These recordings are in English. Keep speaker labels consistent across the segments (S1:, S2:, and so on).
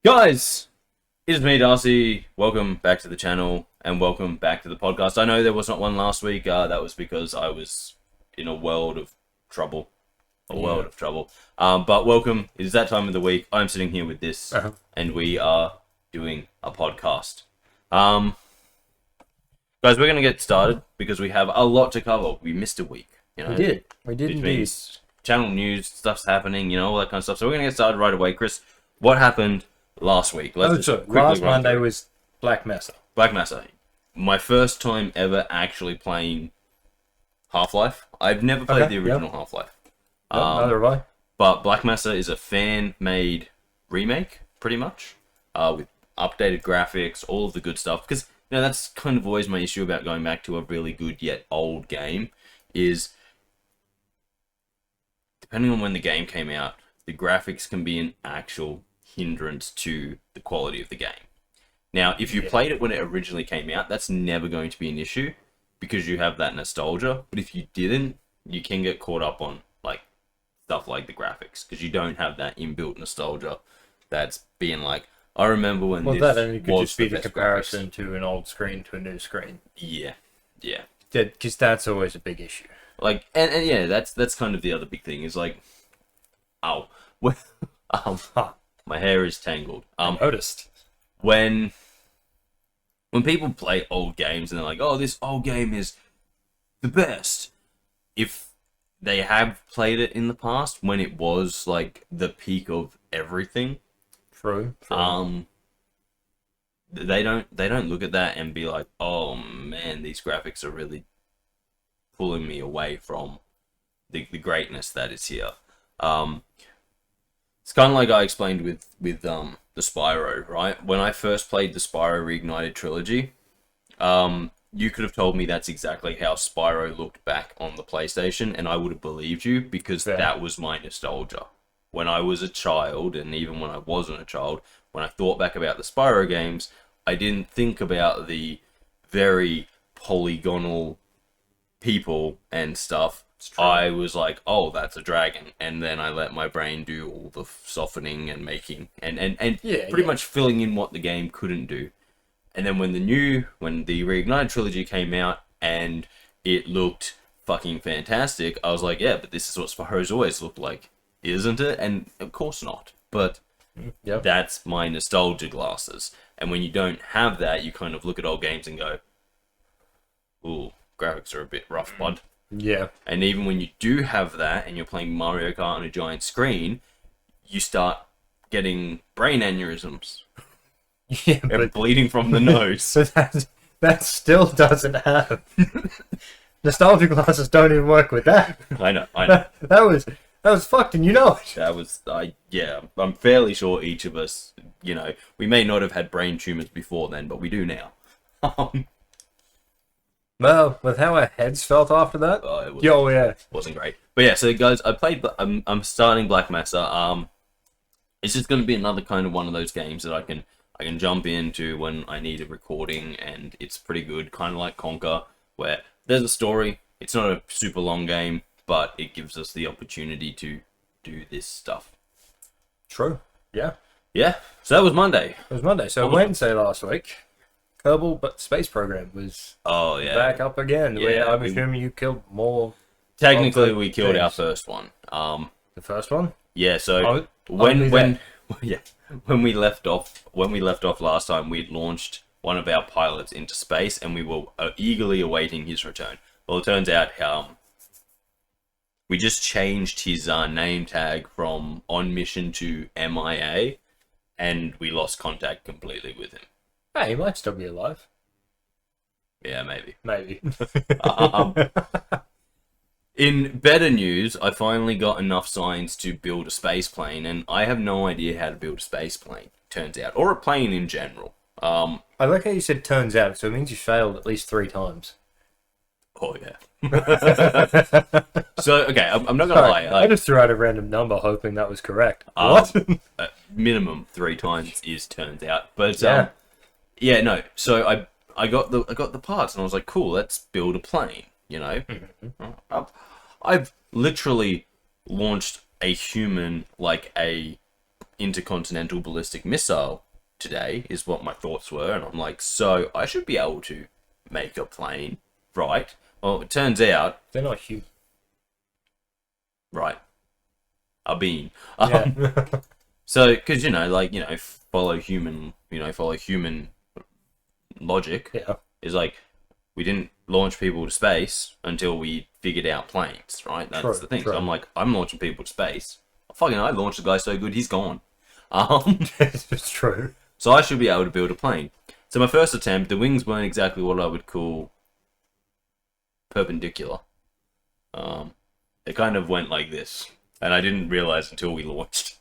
S1: Guys, it is me, Darcy. Welcome back to the channel and welcome back to the podcast. I know there was not one last week. That was because I was in a world of trouble. But welcome. It is that time of the week. I'm sitting here with this and we are doing a podcast. Guys, we're going to get started because we have a lot to cover. We missed a week. You know,
S2: We did
S1: which
S2: indeed.
S1: means channel news, stuff's happening, all that kind of stuff. So we're going to get started right away. Kris, what happened last week?
S2: Last Monday was Black Mesa.
S1: Black Mesa. My first time ever actually playing Half-Life. I've never played the original Half-Life.
S2: Neither have I.
S1: But Black Mesa is a fan-made remake, pretty much, with updated graphics, all of the good stuff. Because that's kind of always my issue about going back to a really good yet old game, is depending on when the game came out, the graphics can be an actual hindrance to the quality of the game. Now, if you played it when it originally came out, that's never going to be an issue because you have that nostalgia. But if you didn't, you can get caught up on stuff like the graphics because you don't have that inbuilt nostalgia that's being like, I remember when this
S2: that only could
S1: was
S2: just be the
S1: best
S2: comparison
S1: graphics.
S2: to an old screen to a new screen.
S1: Yeah.
S2: Because that's always a big issue.
S1: That's kind of the other big thing is like, my hair is tangled.
S2: I noticed.
S1: When people play old games and they're like, oh, this old game is the best. If they have played it in the past when it was like the peak of everything,
S2: True.
S1: they don't look at that and be like, oh man, these graphics are really pulling me away from the greatness that is here. It's kind of like I explained with the Spyro, right? When I first played the Spyro Reignited trilogy, you could have told me that's exactly how Spyro looked back on the PlayStation, and I would have believed you because that was my nostalgia. When I was a child, and even when I wasn't a child, when I thought back about the Spyro games, I didn't think about the very polygonal people and stuff. I was like, oh, that's a dragon, and then I let my brain do all the softening and making and pretty much filling in what the game couldn't do. And then when the Reignited trilogy came out and it looked fucking fantastic, I was like, yeah, but this is what Spyro's always looked like, isn't it? And of course not, but that's my nostalgia glasses. And when you don't have that, you kind of look at old games and go, ooh, graphics are a bit rough, bud.
S2: Yeah.
S1: And even when you do have that and you're playing Mario Kart on a giant screen, you start getting brain aneurysms.
S2: Yeah,
S1: and bleeding from the nose.
S2: So that still doesn't have... Nostalgia glasses don't even work with that.
S1: I know.
S2: That was fucked, and you know it.
S1: That was... I'm fairly sure each of us, we may not have had brain tumors before then, but we do now.
S2: Well, with how our heads felt after that,
S1: wasn't great. But yeah, so guys, I'm starting Black Mesa. It's just going to be another kind of one of those games that I can jump into when I need a recording, and it's pretty good, kind of like Conquer, where there's a story. It's not a super long game, but it gives us the opportunity to do this stuff.
S2: True. Yeah.
S1: Yeah. So that was Monday.
S2: It was Monday. So Wednesday last week, Kerbal Space Program was back up again. Yeah, I'm assuming you killed more.
S1: Technically, we killed our first one.
S2: The first one?
S1: Yeah. So when we left off last time, we'd launched one of our pilots into space, and we were eagerly awaiting his return. Well, it turns out we just changed his name tag from on mission to MIA, and we lost contact completely with him.
S2: Hey, he might still be alive.
S1: Yeah, maybe.
S2: Maybe.
S1: In better news, I finally got enough science to build a space plane, and I have no idea how to build a space plane, turns out, or a plane in general.
S2: I like how you said turns out, so it means you failed at least 3 times.
S1: Oh, yeah. So, okay, I'm not going to lie.
S2: I just threw out a random number hoping that was correct. What?
S1: Minimum 3 times is turns out. But, no. So, I got the parts, and I was like, cool, let's build a plane, I've literally launched a human like a intercontinental ballistic missile today, is what my thoughts were. And I'm like, so I should be able to make a plane, right? Well, it turns out...
S2: They're not human.
S1: Right. A bean.
S2: Yeah.
S1: So, because, follow human logic.
S2: Yeah.
S1: Is like, we didn't launch people to space until we figured out planes, right? That's the thing.
S2: True.
S1: So I'm like, I'm launching people to space. I launched the guy so good, he's gone.
S2: It's true.
S1: So I should be able to build a plane. So my first attempt, the wings weren't exactly what I would call perpendicular. They kind of went like this, and I didn't realize until we launched.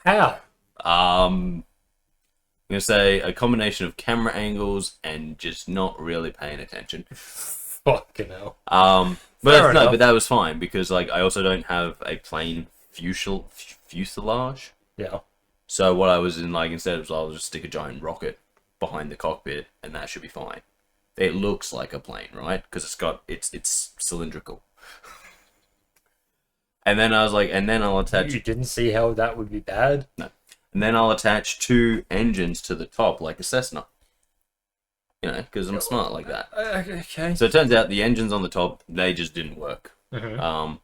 S2: How?
S1: I'm gonna say a combination of camera angles and just not really paying attention.
S2: Fucking hell.
S1: But that was fine because I also don't have a plane fuselage.
S2: Yeah.
S1: So what I was in instead of I'll just stick a giant rocket behind the cockpit and that should be fine. It looks like a plane, right? Because it's cylindrical. And then I was like, and then I'll attach...
S2: You didn't see how that would be bad?
S1: No. And then I'll attach 2 engines to the top like a Cessna. Because I'm smart like that.
S2: Okay.
S1: So it turns out the engines on the top, they just didn't work.
S2: Mm-hmm.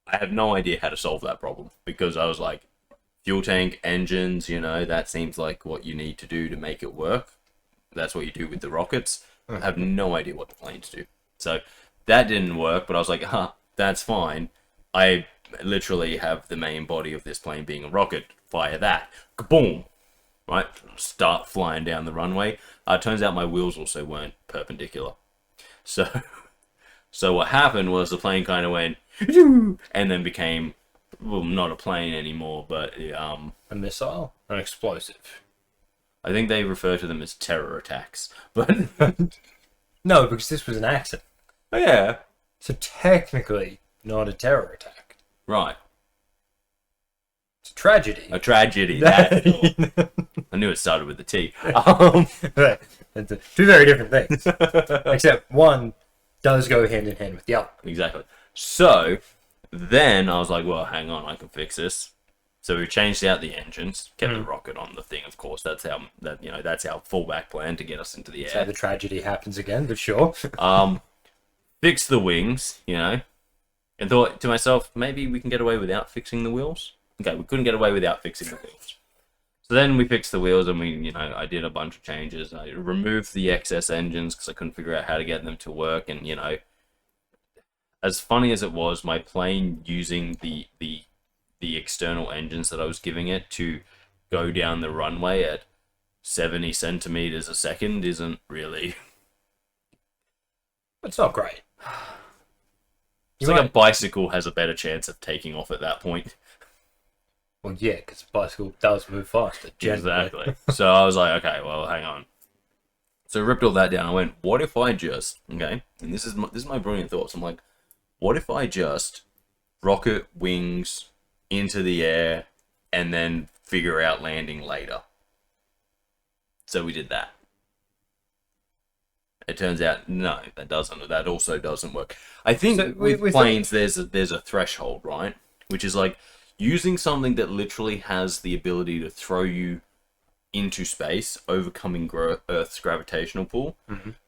S1: I have no idea how to solve that problem. Because I was like, fuel tank, engines, that seems like what you need to do to make it work. That's what you do with the rockets. I have no idea what the planes do. So that didn't work, but I was like, that's fine. I literally have the main body of this plane being a rocket. Fire that. Kaboom! Right? Start flying down the runway. Turns out my wheels also weren't perpendicular. So what happened was the plane kind of went, and then became, well, not a plane anymore, but
S2: a missile? An explosive?
S1: I think they refer to them as terror attacks. But
S2: no, because this was an accident.
S1: Oh, yeah.
S2: So technically, not a terror attack.
S1: Right.
S2: It's a tragedy.
S1: A tragedy. I knew it started with a T.
S2: Two very different things. Except one does go hand in hand with the other.
S1: Exactly. So then I was like, well, hang on, I can fix this. So we changed out the engines, kept the rocket on the thing, of course. That's our fallback plan to get us into the air.
S2: So the tragedy happens again, but sure.
S1: Fixed the wings, and thought to myself, maybe we can get away without fixing the wheels. Okay, we couldn't get away without fixing the wheels. So then we fixed the wheels and I did a bunch of changes. I removed the excess engines because I couldn't figure out how to get them to work. And, as funny as it was, my plane using the external engines that I was giving it to go down the runway at 70 centimeters a second isn't really...
S2: It's not great.
S1: It's like a bicycle has a better chance of taking off at that point.
S2: Well, yeah, because a bicycle does move faster. Generally.
S1: Exactly. So I was like, okay, well, hang on. So I ripped all that down. I went, what if I just... Okay, and this is my brilliant thoughts. I'm like, what if I just rocket wings into the air and then figure out landing later? So we did that. It turns out, no, that also doesn't work. I think with planes, there's a threshold, right? Which is like using something that literally has the ability to throw you into space, overcoming Earth's gravitational pull,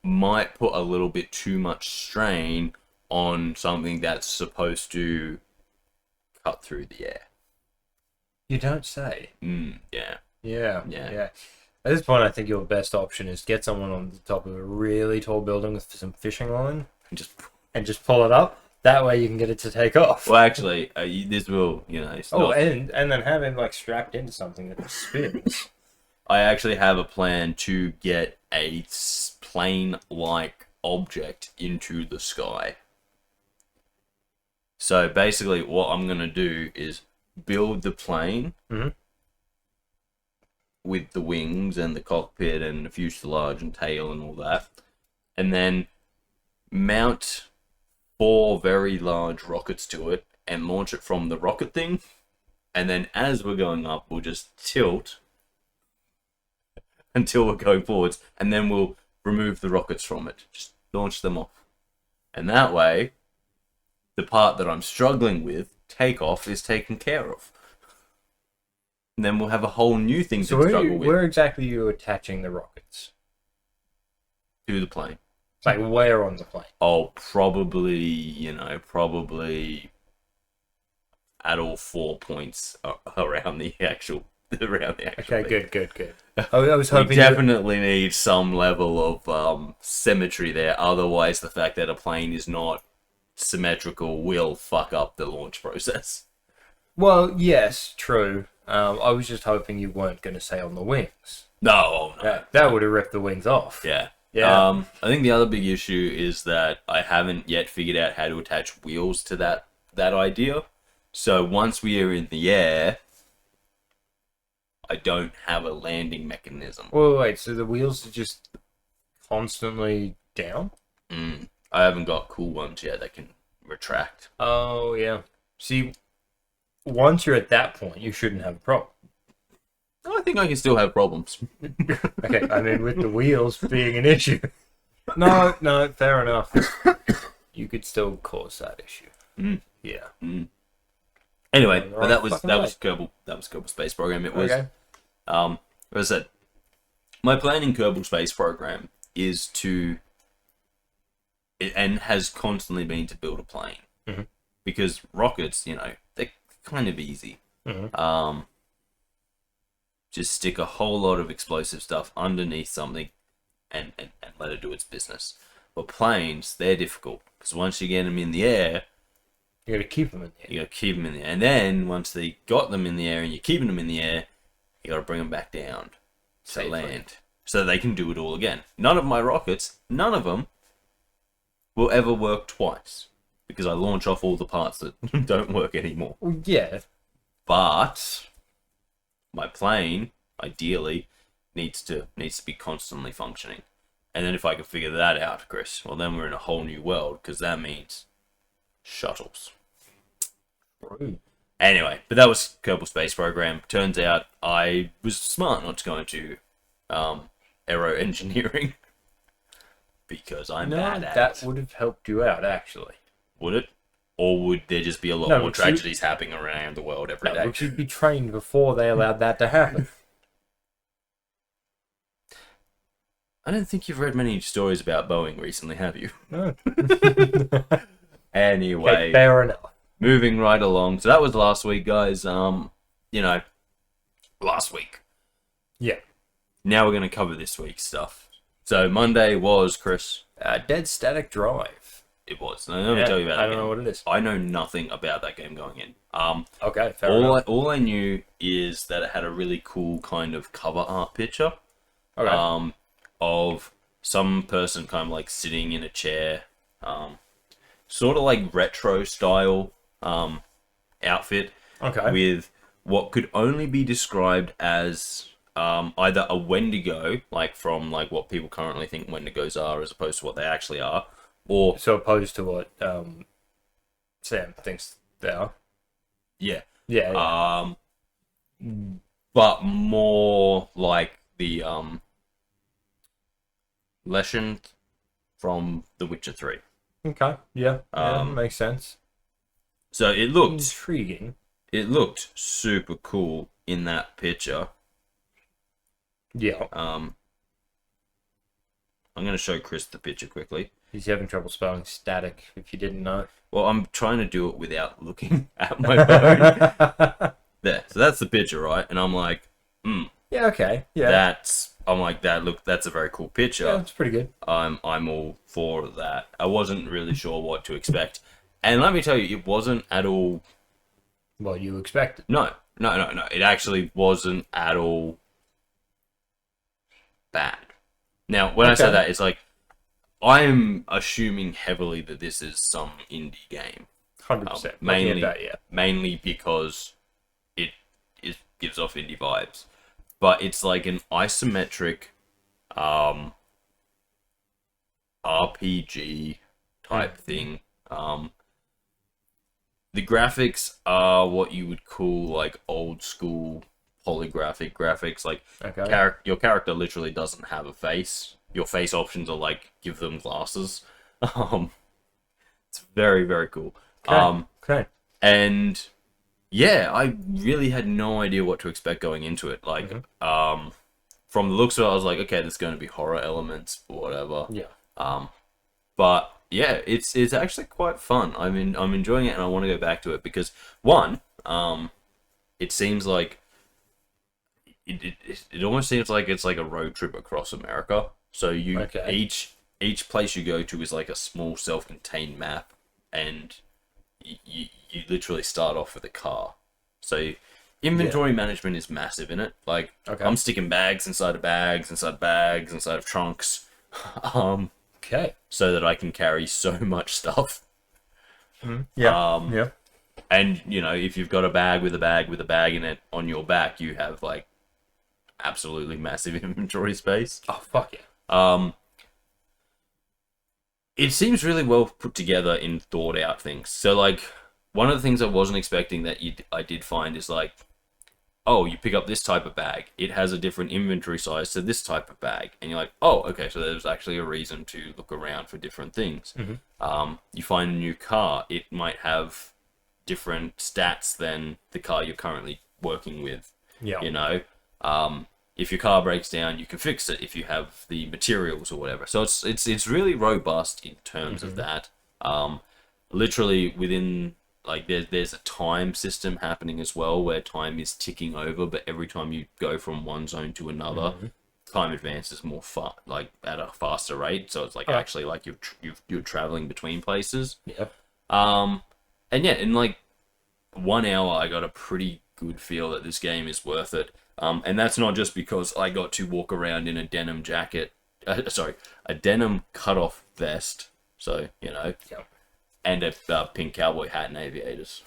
S1: might put a little bit too much strain on something that's supposed to cut through the air.
S2: You don't say.
S1: Yeah.
S2: Yeah. At this point, I think your best option is get someone on the top of a really tall building with some fishing line and just pull it up. That way you can get it to take off.
S1: Well, actually, this will,
S2: and then have him like strapped into something that spins.
S1: I actually have a plan to get a plane-like object into the sky. So basically, what I'm going to do is build the plane with the wings and the cockpit and the fuselage and tail and all that, and then mount 4 very large rockets to it and launch it from the rocket thing, and then as we're going up, we'll just tilt until we're going forwards, and then we'll remove the rockets from it. Just launch them off. And that way, the part that I'm struggling with, takeoff, is taken care of. And then we'll have a whole new thing
S2: So
S1: to struggle with.
S2: where exactly are you attaching the rockets?
S1: To the plane.
S2: Like, where on the plane?
S1: Oh, probably at all 4 points around the actual.
S2: Okay,
S1: thing.
S2: good. I was hoping
S1: We definitely need some level of symmetry there. Otherwise, the fact that a plane is not symmetrical will fuck up the launch process.
S2: Well, yes, true. I was just hoping you weren't going to say on the wings.
S1: No, no.
S2: That would have ripped the wings off.
S1: Yeah.
S2: Yeah.
S1: I think the other big issue is that I haven't yet figured out how to attach wheels to that idea. So once we are in the air, I don't have a landing mechanism.
S2: Well, wait, so the wheels are just constantly down?
S1: I haven't got cool ones yet that can retract.
S2: Oh, yeah. See, once you're at that point, you shouldn't have a problem.
S1: I think I can still have problems.
S2: Okay, I mean, with the wheels being an issue. No, fair enough. You could still cause that issue. Yeah.
S1: Anyway,
S2: Right,
S1: but that was
S2: fucking
S1: Kerbal Space Program. It was
S2: Okay.
S1: as I said, my plan in Kerbal Space Program is and has constantly been to build a plane. Because rockets, they're kind of easy. Just stick a whole lot of explosive stuff underneath something and let it do its business. But planes, they're difficult. Because once you get them in the air,
S2: You gotta keep them in there.
S1: you got to keep them in the air. And then once they got them in the air and you're keeping them in the air, you got to bring them back down to
S2: Safely.
S1: land. So they can do it all again. None of my rockets, none of them, will ever work twice. Because I launch off all the parts that don't work anymore.
S2: Well, yeah.
S1: But my plane, ideally, needs to be constantly functioning. And then if I can figure that out, Kris, well then we're in a whole new world, because that means shuttles.
S2: True.
S1: Anyway, but that was Kerbal Space Program. Turns out I was smart not to go into aero engineering because I'm bad at
S2: that
S1: it.
S2: would have helped you out, actually.
S1: Would it? Or would there just be a lot more tragedies happening around the world every day?
S2: Would you be trained before they allowed that to happen?
S1: I don't think you've read many stories about Boeing recently, have you?
S2: No.
S1: Anyway,
S2: Okay, fair enough.
S1: moving right along. So that was last week, guys. Last week.
S2: Yeah.
S1: Now we're going to cover this week's stuff. So Monday was, Kris.
S2: Dead Static Drive.
S1: It was. Now, let me tell you about that.
S2: I don't know what it is.
S1: I know nothing about that game going in.
S2: Okay, fair enough.
S1: All I knew is that it had a really cool kind of cover art picture.
S2: Okay.
S1: Of some person kind of like sitting in a chair, sort of like retro style outfit,
S2: Okay.
S1: with what could only be described as either a Wendigo, like from like what people currently think Wendigos are, as opposed to what they actually are, or
S2: So opposed to what Sam thinks they are.
S1: yeah,
S2: Yeah.
S1: but more like the Leshen from The Witcher 3.
S2: Okay. Yeah. Makes sense.
S1: So it looked
S2: Intriguing.
S1: super cool in that picture.
S2: Yeah.
S1: I'm going to show Kris the picture quickly.
S2: He's having trouble spelling static, if you didn't know.
S1: Well, I'm trying to do it without looking at my phone. There. So that's the picture, right? And I'm like,
S2: Yeah, okay. Yeah.
S1: that's a very cool picture.
S2: Yeah, that's pretty good.
S1: I'm all for that. I wasn't really sure what to expect. And let me tell you, it wasn't at all...
S2: What you expected.
S1: No. It actually wasn't at all bad. Now, when I say that, it's like, I'm assuming heavily that this is some indie game.
S2: 100%.
S1: Mainly because it gives off indie vibes. But it's like an isometric RPG type thing. The graphics are what you would call like old school holographic graphics. Like your character literally doesn't have a face. Your face options are like give them glasses. It's very, very cool.
S2: Okay.
S1: And Yeah, I really had no idea what to expect going into it. Like, from the looks of it, I was like, okay, there's going to be horror elements or whatever.
S2: Yeah.
S1: But yeah, it's actually quite fun. I'm enjoying it, and I want to go back to it because one, it seems like it almost seems like it's like a road trip across America. So each place you go to is like a small self-contained map, and you literally start off with a car. So inventory management is massive in it. Like I'm sticking bags inside of bags, inside bags, inside of trunks, so that I can carry so much stuff.
S2: Yeah.
S1: And you know, if you've got a bag with a bag with a bag in it on your back, you have like absolutely massive inventory space.
S2: Oh fuck yeah.
S1: It seems really well put together in thought out things. So like one of the things I wasn't expecting that I did find is like, oh, you pick up this type of bag, it has a different inventory size to this type of bag, and you're like, oh, okay, so there's actually a reason to look around for different things. You find a new car, it might have different stats than the car you're currently working with.
S2: Yeah.
S1: You know, if your car breaks down, you can fix it if you have the materials or whatever. So it's really robust in terms of that. Literally within like there's a time system happening as well where time is ticking over, but every time you go from one zone to another, time advances more like at a faster rate. So it's like actually like you're traveling between places.
S2: Yeah.
S1: And yeah, in like 1 hour, I got a pretty good feel that this game is worth it. And that's not just because I got to walk around in a denim jacket, a denim cut-off vest, so, you know, and a pink cowboy hat and aviators.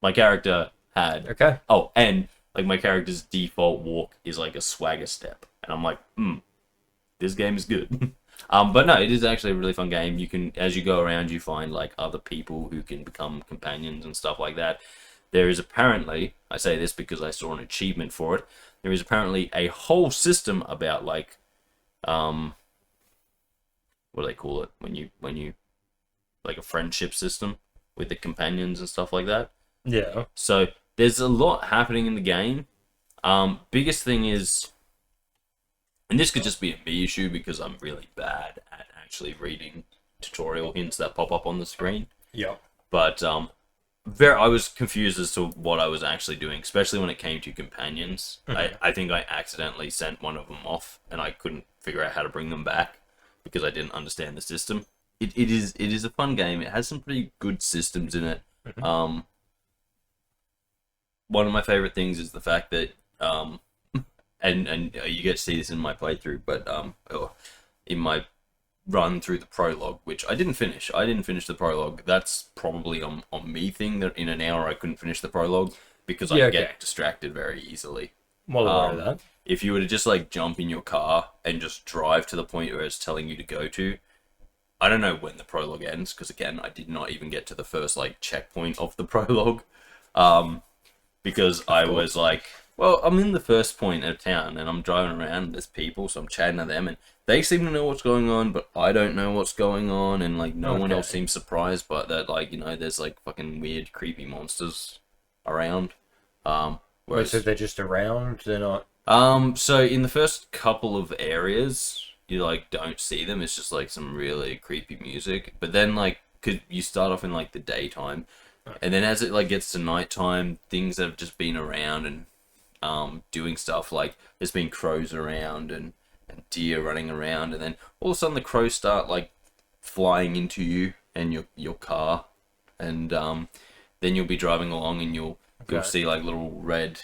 S1: My character had... Oh, and, like, my character's default walk is, like, a swagger step. And I'm like, this game is good. But no, it is actually a really fun game. You can, as you go around, you find, like, other people who can become companions and stuff like that. There is apparently, I say this because I saw an achievement for it, there is apparently a whole system about, like, what do they call it? When you, like a friendship system with the companions and stuff like that.
S2: Yeah.
S1: So, there's a lot happening in the game. Biggest thing is, and this could just be a me issue because I'm really bad at actually reading tutorial hints that pop up on the screen.
S2: Yeah.
S1: But, I was confused as to what I was actually doing, especially when it came to companions. I think I accidentally sent one of them off, and I couldn't figure out how to bring them back because I didn't understand the system. It is a fun game. It has some pretty good systems in it. One of my favorite things is the fact that and you get to see this in my playthrough, but in my run through the prologue, which I didn't finish. I didn't finish the prologue. That's probably on me thing that in an hour I couldn't finish the prologue because I get distracted very easily.
S2: Well aware of that.
S1: If you were to just like jump in your car and just drive to the point where it's telling you to go to, I don't know when the prologue ends because again I did not even get to the first like checkpoint of the prologue, because I was like, well, I'm in the first point of town and I'm driving around. There's people, so I'm chatting to them and they seem to know what's going on, but I don't know what's going on, and like no one else seems surprised, but that like, you know, there's like fucking weird, creepy monsters around.
S2: Wait, so they're just around? They're not.
S1: So in the first couple of areas, you like don't see them. It's just like some really creepy music. But then like, cause you start off in like the daytime, and then as it like gets to nighttime, things that have just been around and doing stuff like there's been crows around and deer running around, and then all of a sudden the crows start like flying into you and your car, and then you'll be driving along and you'll see like little red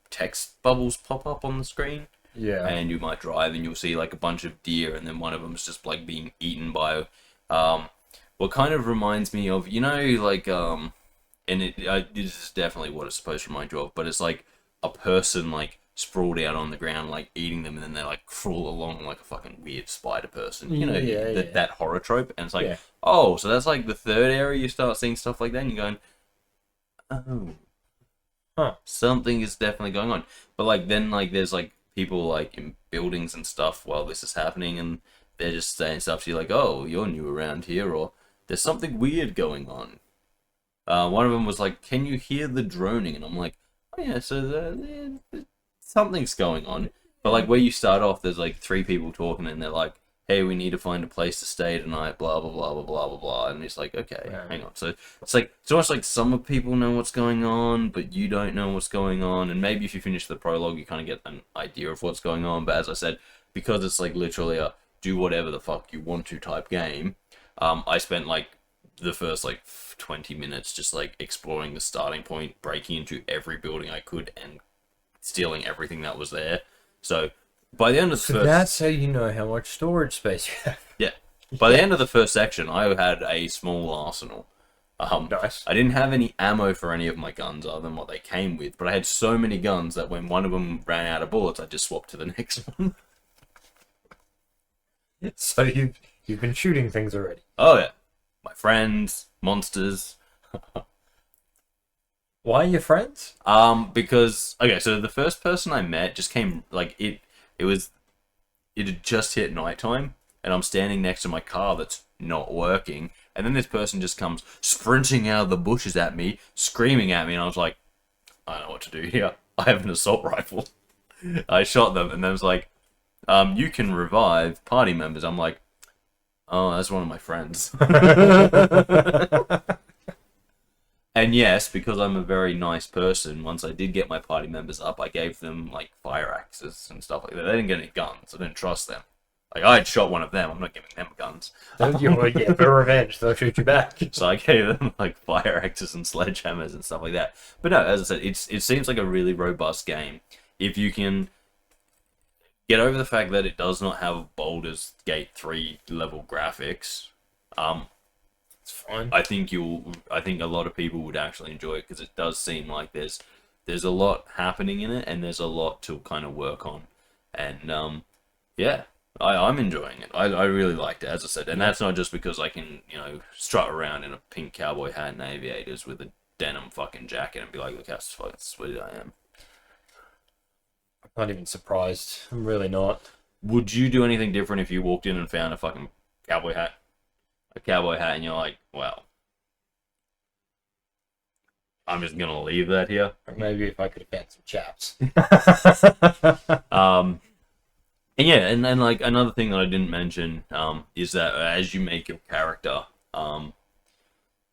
S1: text bubbles pop up on the screen.
S2: Yeah.
S1: And you might drive and you'll see like a bunch of deer, and then one of them's just like being eaten by what kind of reminds me of, you know, like and this is definitely what it's supposed to remind you of, but it's like a person like sprawled out on the ground like eating them, and then they like crawl along like a fucking weird spider person, you know, that horror trope. And it's like, oh, so that's like the third area you start seeing stuff like that, and you're going, oh, something is definitely going on. But like then like there's like people like in buildings and stuff while this is happening, and they're just saying stuff to you like, oh, you're new around here, or there's something weird going on. One of them was like, "Can you hear the droning?" And I'm like, "Oh yeah, so something's going on." But like where you start off, there's like 3 people talking, and they're like, "Hey, we need to find a place to stay tonight." Blah blah blah blah blah blah blah. And it's like, okay, hang on. So it's almost like some people know what's going on, but you don't know what's going on. And maybe if you finish the prologue, you kind of get an idea of what's going on. But as I said, because it's like literally a do whatever the fuck you want to type game, I spent like the first like 20 minutes just like exploring the starting point, breaking into every building I could, and stealing everything that was there. So by the end of the first...
S2: that's how you know how much storage space you have.
S1: Yeah. By the end of the first section, I had a small arsenal.
S2: Nice.
S1: I didn't have any ammo for any of my guns other than what they came with, but I had so many guns that when one of them ran out of bullets, I just swapped to the next one.
S2: So you've been shooting things already.
S1: Oh yeah. My friends, monsters.
S2: Why are you friends?
S1: Because okay, so the first person I met just came like it had just hit nighttime, and I'm standing next to my car that's not working, and then this person just comes sprinting out of the bushes at me, screaming at me, and I was like, I don't know what to do here. I have an assault rifle. I shot them, and then it was like, you can revive party members. I'm like, oh, that's one of my friends. And yes, because I'm a very nice person, once I did get my party members up, I gave them, like, fire axes and stuff like that. They didn't get any guns. I didn't trust them. Like, I had shot one of them. I'm not giving them guns.
S2: You want to get for revenge, they'll shoot you back.
S1: So I gave them, like, fire axes and sledgehammers and stuff like that. But no, as I said, it seems like a really robust game. If you can get over the fact that it does not have Baldur's Gate 3 level graphics,
S2: It's fine.
S1: I think a lot of people would actually enjoy it, because it does seem like there's a lot happening in it, and there's a lot to kind of work on. And yeah, I'm enjoying it. I really liked it, as I said, and that's not just because I can, strut around in a pink cowboy hat and aviators with a denim fucking jacket and be like, look how fucking sweet I am.
S2: I'm not even surprised. I'm really not.
S1: Would you do anything different if you walked in and found a fucking cowboy hat? A cowboy hat, and you're like, well, I'm just gonna leave that here.
S2: Or maybe if I could have had some chaps.
S1: And yeah, and like another thing that I didn't mention, is that as you make your character,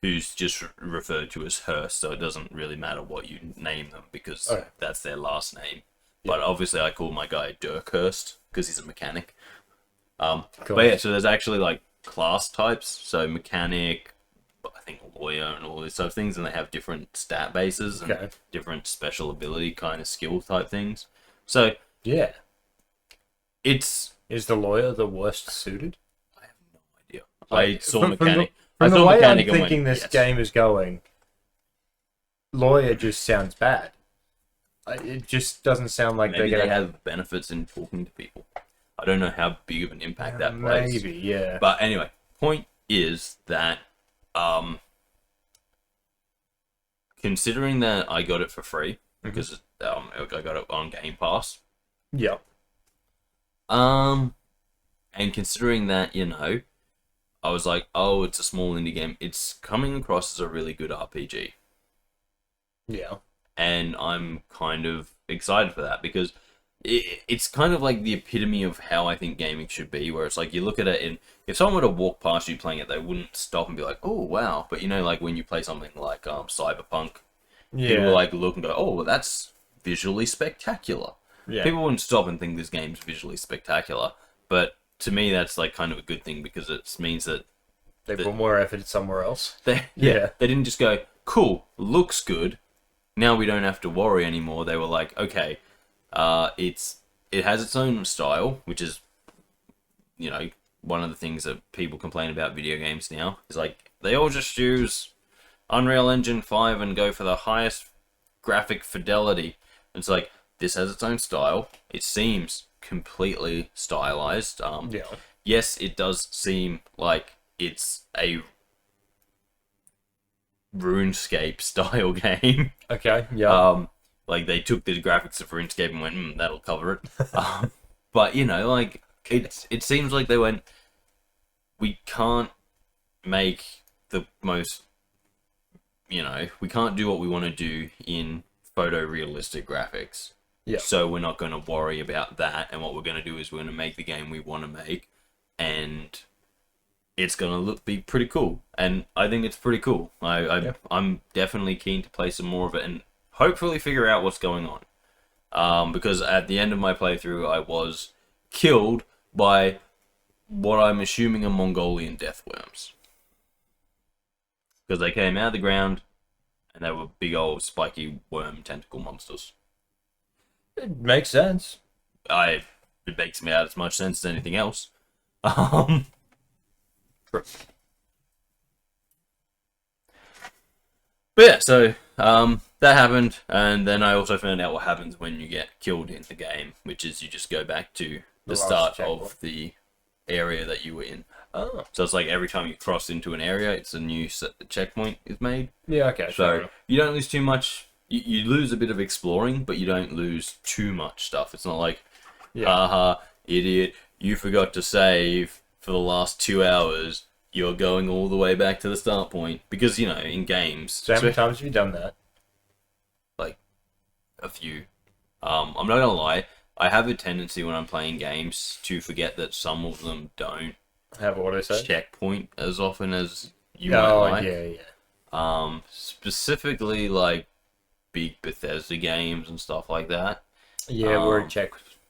S1: who's just referred to as her, so it doesn't really matter what you name them, because that's their last name. Yeah. But obviously I call my guy Dirkhurst because he's a mechanic. Cool. But yeah, so there's actually like class types, so mechanic, I think lawyer, and all these sort of things, and they have different stat bases and different special ability kind of skill type things. So
S2: yeah,
S1: is
S2: the lawyer the worst suited?
S1: I have no idea. I saw mechanic.
S2: From the way I'm thinking this game is going, lawyer just sounds bad. It just doesn't sound like
S1: maybe they have benefits in talking to people. I don't know how big of an impact that plays.
S2: Maybe, yeah.
S1: But anyway, point is that, considering that I got it for free, because I got it on Game Pass.
S2: Yep.
S1: And considering that, I was like, oh, it's a small indie game. It's coming across as a really good RPG.
S2: Yeah.
S1: And I'm kind of excited for that, because it's kind of like the epitome of how I think gaming should be, where it's like you look at it, and if someone were to walk past you playing it, they wouldn't stop and be like, oh, wow. But like when you play something like Cyberpunk, people like look and go, oh, well, that's visually spectacular. Yeah. People wouldn't stop and think this game's visually spectacular, but to me that's like kind of a good thing, because it means that
S2: they put more effort somewhere else.
S1: They didn't just go, cool, looks good, now we don't have to worry anymore. They were like, okay, it has its own style, which is, one of the things that people complain about video games now, is like, they all just use Unreal Engine 5 and go for the highest graphic fidelity. It's like, this has its own style. It seems completely stylized. Yes, it does seem like it's a RuneScape style game.
S2: Okay, yeah.
S1: Like they took the graphics of RuneScape and went, that'll cover it. But like it seems like they went, we can't make the most we can't do what we want to do in photorealistic graphics.
S2: Yeah.
S1: So we're not going to worry about that, and what we're going to do is we're going to make the game we want to make, and it's going to be pretty cool. And I think it's pretty cool. I'm definitely keen to play some more of it and hopefully figure out what's going on. Because at the end of my playthrough, I was killed by what I'm assuming are Mongolian death worms. Because they came out of the ground, and they were big old spiky worm tentacle monsters.
S2: It makes sense.
S1: It makes me out as much sense as anything else. But yeah, so that happened, and then I also found out what happens when you get killed in the game, which is you just go back to the start of the area that you were in.
S2: Oh.
S1: So it's like every time you cross into an area, it's a new checkpoint is made.
S2: Yeah, okay.
S1: So you don't lose too much. You lose a bit of exploring, but you don't lose too much stuff. It's not like, haha, idiot, you forgot to save for the last 2 hours. You're going all the way back to the start point. Because, in games...
S2: So how many times have you done that?
S1: Like, a few. I'm not gonna lie, I have a tendency when I'm playing games to forget that some of them don't
S2: have autosave
S1: checkpoint as often as you might like.
S2: Yeah.
S1: Specifically, like, big Bethesda games and stuff like that.
S2: Yeah, where it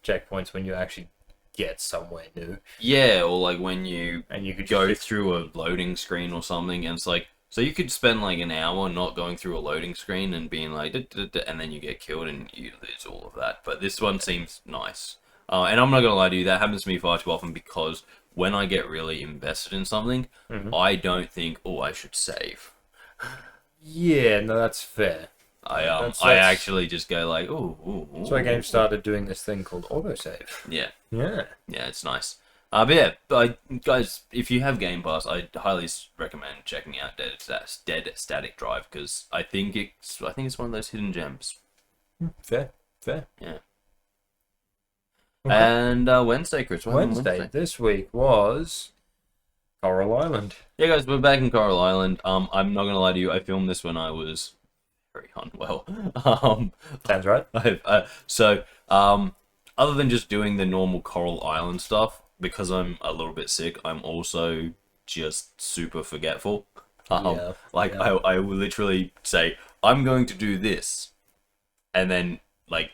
S2: checkpoints when you actually get somewhere new.
S1: Yeah, or like when you
S2: could
S1: go through a loading screen or something, and it's like, so you could spend like an hour not going through a loading screen and being like, and then you get killed and you lose all of that. But this one seems nice. And I'm not gonna lie to you, that happens to me far too often, because when I get really invested in something, I don't think, I should save.
S2: Yeah, no, that's fair.
S1: I actually just go like, ooh.
S2: That's why games started doing this thing called autosave.
S1: Yeah.
S2: Yeah.
S1: Yeah, it's nice. But yeah, guys, if you have Game Pass, I highly recommend checking out Dead Static Drive, because I think it's one of those hidden gems.
S2: Fair.
S1: Yeah.
S2: Okay.
S1: And Wednesday, Kris.
S2: Wednesday this week was Coral Island.
S1: Yeah, guys, we're back in Coral Island. I'm not gonna lie to you, I filmed this when I was very unwell.
S2: Sounds right.
S1: Other than just doing the normal Coral Island stuff, because I'm a little bit sick, I'm also just super forgetful. I will literally say, I'm going to do this. And then, like,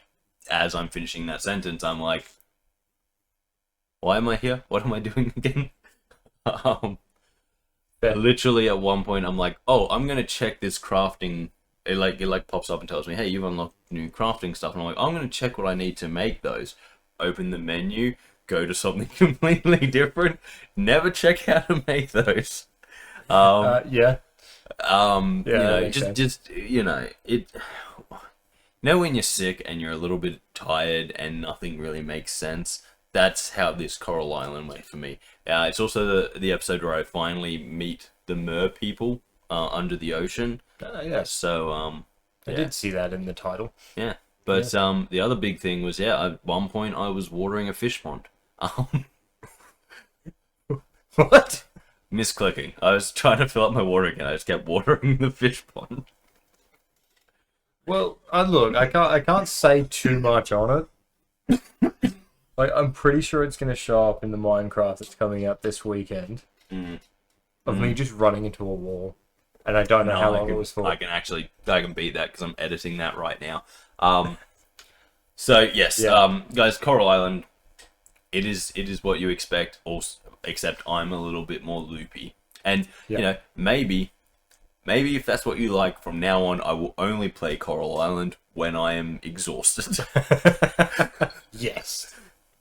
S1: as I'm finishing that sentence, I'm like, why am I here? What am I doing again? Literally at one point, I'm like, I'm going to check this crafting. It pops up and tells me, hey, you've unlocked new crafting stuff. And I'm like, I'm going to check what I need to make those. Open the menu, go to something completely different. Never check how to make those.
S2: Yeah.
S1: When you're sick and you're a little bit tired and nothing really makes sense, that's how this Coral Island went for me. It's also the episode where I finally meet the mer people under the ocean.
S2: Yeah.
S1: So,
S2: I did see that in the title.
S1: Yeah. But the other big thing was, at one point I was watering a fish pond.
S2: What?
S1: Misclicking. I was trying to fill up my water again. I just kept watering the fish pond.
S2: Well, look, I can't say too much on it. I'm pretty sure it's going to show up in the Minecraft that's coming out this weekend. Of me just running into a wall. And I don't know how long it was for.
S1: I can beat that because I'm editing that right now. So yes, guys, Coral Island, it is what you expect, except I'm a little bit more loopy. And maybe if that's what you like, from now on I will only play Coral Island when I am exhausted.
S2: Yes.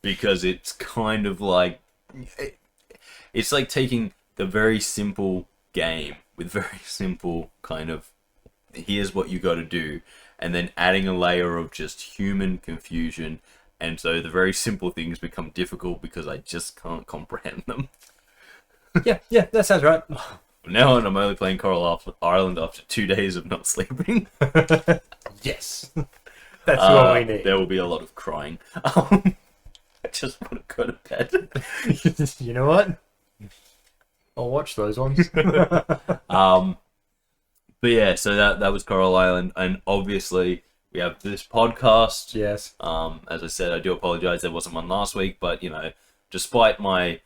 S1: Because it's kind of like, it's like taking the very simple game with very simple kind of, here's what you got to do, and then adding a layer of just human confusion, and so the very simple things become difficult because I just can't comprehend them.
S2: Yeah, that sounds right.
S1: From now on, I'm only playing Coral Island after 2 days of not sleeping.
S2: Yes. That's what we need.
S1: There will be a lot of crying. I just want to go to bed.
S2: You know what? I'll watch those ones.
S1: But yeah, so that was Coral Island, and obviously we have this podcast.
S2: Yes.
S1: As I said, I do apologize there wasn't one last week, but despite my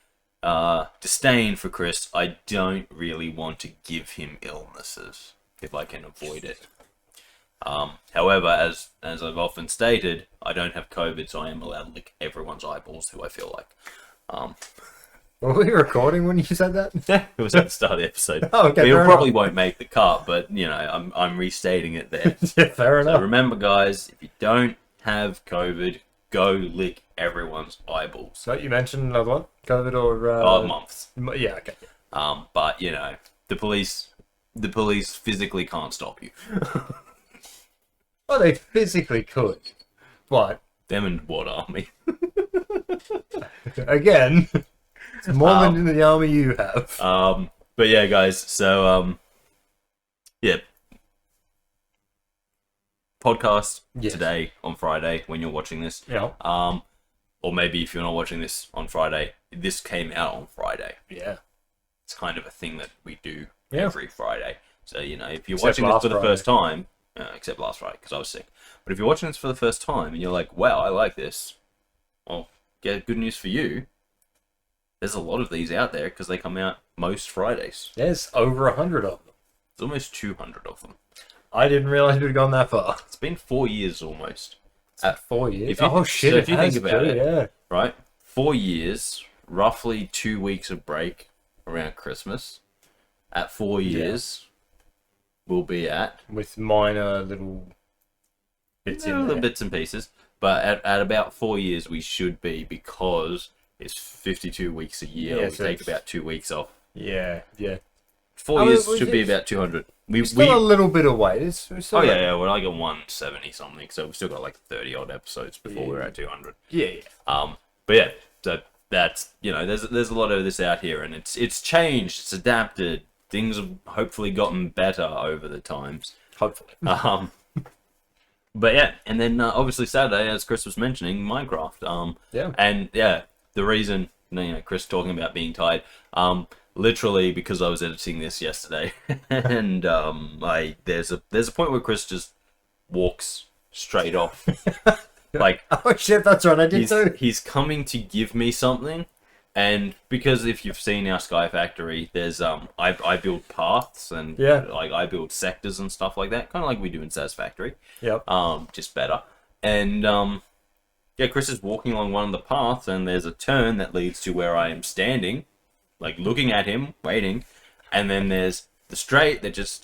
S1: disdain for Kris, I don't really want to give him illnesses if I can avoid it. However, as I've often stated, I don't have COVID, so I am allowed to lick everyone's eyeballs who I feel like.
S2: Were we recording when you said that?
S1: It was at the start of the episode.
S2: Oh, okay.
S1: It probably won't make the cut, but I'm restating it there.
S2: Yeah, fair enough.
S1: So remember, guys, if you don't have COVID, go lick everyone's eyeballs.
S2: So you mentioned another one, COVID or
S1: Months.
S2: Yeah, okay.
S1: But the police physically can't stop you.
S2: Well, they physically could, but
S1: Them and what army?
S2: again, it's more than the army you have.
S1: But yeah, guys. So yeah. Podcast today on Friday when you're watching this.
S2: Yeah.
S1: Or maybe if you're not watching this on Friday, this came out on Friday.
S2: Yeah.
S1: It's kind of a thing that we do
S2: Yeah.
S1: every Friday. So if you're
S2: Except
S1: watching this for the
S2: last
S1: first time, except last Friday because I was sick. But if you're watching this for the first time and you're like, "Wow, I like this," well, good news for you. There's a lot of these out there because they come out most Fridays.
S2: There's over 100 of them.
S1: There's almost 200 of them.
S2: I didn't realize we'd gone that far.
S1: It's been 4 years almost.
S2: 4 years?
S1: If you,
S2: Oh, shit.
S1: So if you
S2: has
S1: think about
S2: too,
S1: it,
S2: yeah.
S1: right? 4 years, roughly 2 weeks of break around Christmas. At 4 years, we'll be at
S2: With minor little bits in
S1: little
S2: there.
S1: bits and pieces. But at about 4 years, we should be because it's 52 weeks a year.
S2: Yeah,
S1: We
S2: so
S1: take
S2: it's-
S1: about 2 weeks off.
S2: Yeah, yeah.
S1: 4
S2: I mean,
S1: years
S2: was
S1: should be
S2: it-
S1: about 200.
S2: Still a little bit away. It's still
S1: We're like at 170 something, so we've still got like 30 odd episodes before we're at 200.
S2: Yeah.
S1: But yeah, so that's there's a lot of this out here, and it's changed, it's adapted. Things have hopefully gotten better over the times.
S2: Hopefully.
S1: But yeah, and then obviously Saturday, as Kris was mentioning, Minecraft.
S2: Yeah.
S1: And yeah, the reason Kris talking about being tired, literally because I was editing this yesterday, and there's a point where Kris just walks straight off. Like,
S2: Oh shit, that's right, I did too.
S1: he's coming to give me something, and because if you've seen our Sky Factory, there's I build paths and like I build sectors and stuff like that, kind of like we do in SAS Factory.
S2: Yep.
S1: Just better. And Kris is walking along one of the paths, and there's a turn that leads to where I am standing, like looking at him, waiting, and then there's the straight that just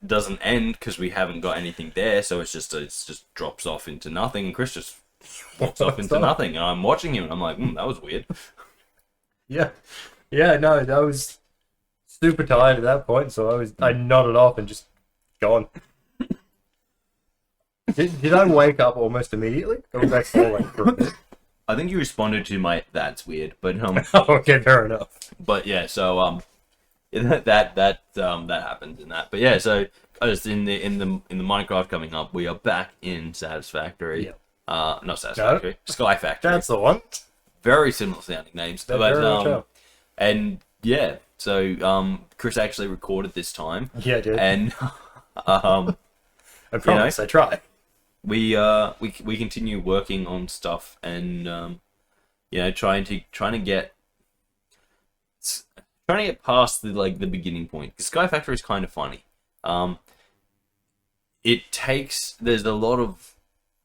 S1: doesn't end because we haven't got anything there, so it just drops off into nothing, and Kris just walks off into nothing, and I'm watching him, and I'm like, that was weird.
S2: Yeah. Yeah, no, I was super tired at that point, so I nodded off and just gone. Did I wake up almost immediately? Or was I still like for a bit?
S1: I think you responded to my "that's weird," but
S2: Okay, fair enough.
S1: but yeah, so that happened in that. But yeah, so as in the Minecraft coming up, we are back in Satisfactory.
S2: Yep.
S1: Not Satisfactory, Sky Factory.
S2: That's the one.
S1: Very similar sounding names.
S2: They're very much
S1: But
S2: are.
S1: and yeah, so Kris actually recorded this time.
S2: Yeah, I did.
S1: And
S2: I promise, I try.
S1: we continue working on stuff, and trying to get past the beginning point, because Sky Factory is kind of funny. There's a lot of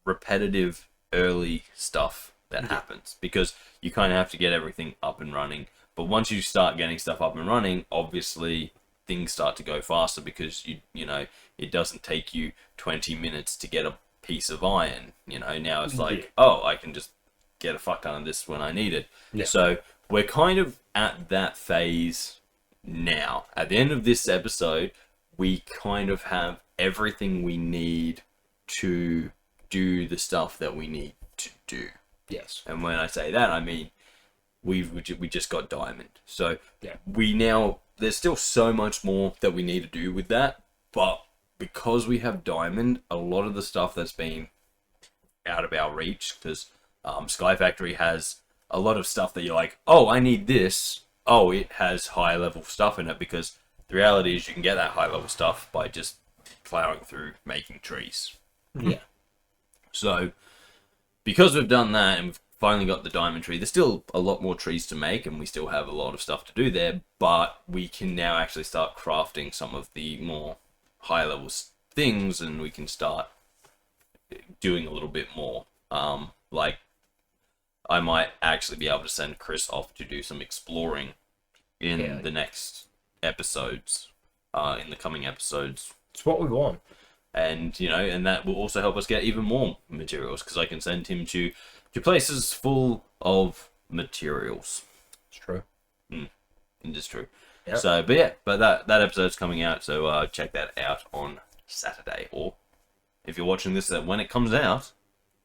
S1: repetitive early stuff that happens because you kind of have to get everything up and running. But once you start getting stuff up and running, obviously things start to go faster because it doesn't take you 20 minutes to get a piece of iron. Now it's like, I can just get a fuck ton of this when I need it.
S2: Yeah.
S1: So we're kind of at that phase now. At the end of this episode, we kind of have everything we need to do the stuff that we need to do.
S2: Yes.
S1: And when I say that, I mean we just got diamond. So
S2: Yeah.
S1: there's still so much more that we need to do with that, but because we have diamond, a lot of the stuff that's been out of our reach, because Sky Factory has a lot of stuff that you're like, I need this. It has high level stuff in it because the reality is you can get that high level stuff by just plowing through making trees.
S2: Yeah.
S1: So, because we've done that and we've finally got the diamond tree, there's still a lot more trees to make and we still have a lot of stuff to do there, but we can now actually start crafting some of the more high level things and we can start doing a little bit more. Like, I might actually be able to send Kris off to do some exploring in the next episodes, in the coming episodes.
S2: It's what we want.
S1: And, you know, and that will also help us get even more materials, because I can send him to places full of materials.
S2: It's true.
S1: It is true.
S2: Yep.
S1: So, but that episode's coming out, so check that out on Saturday, or if you're watching this when it comes out,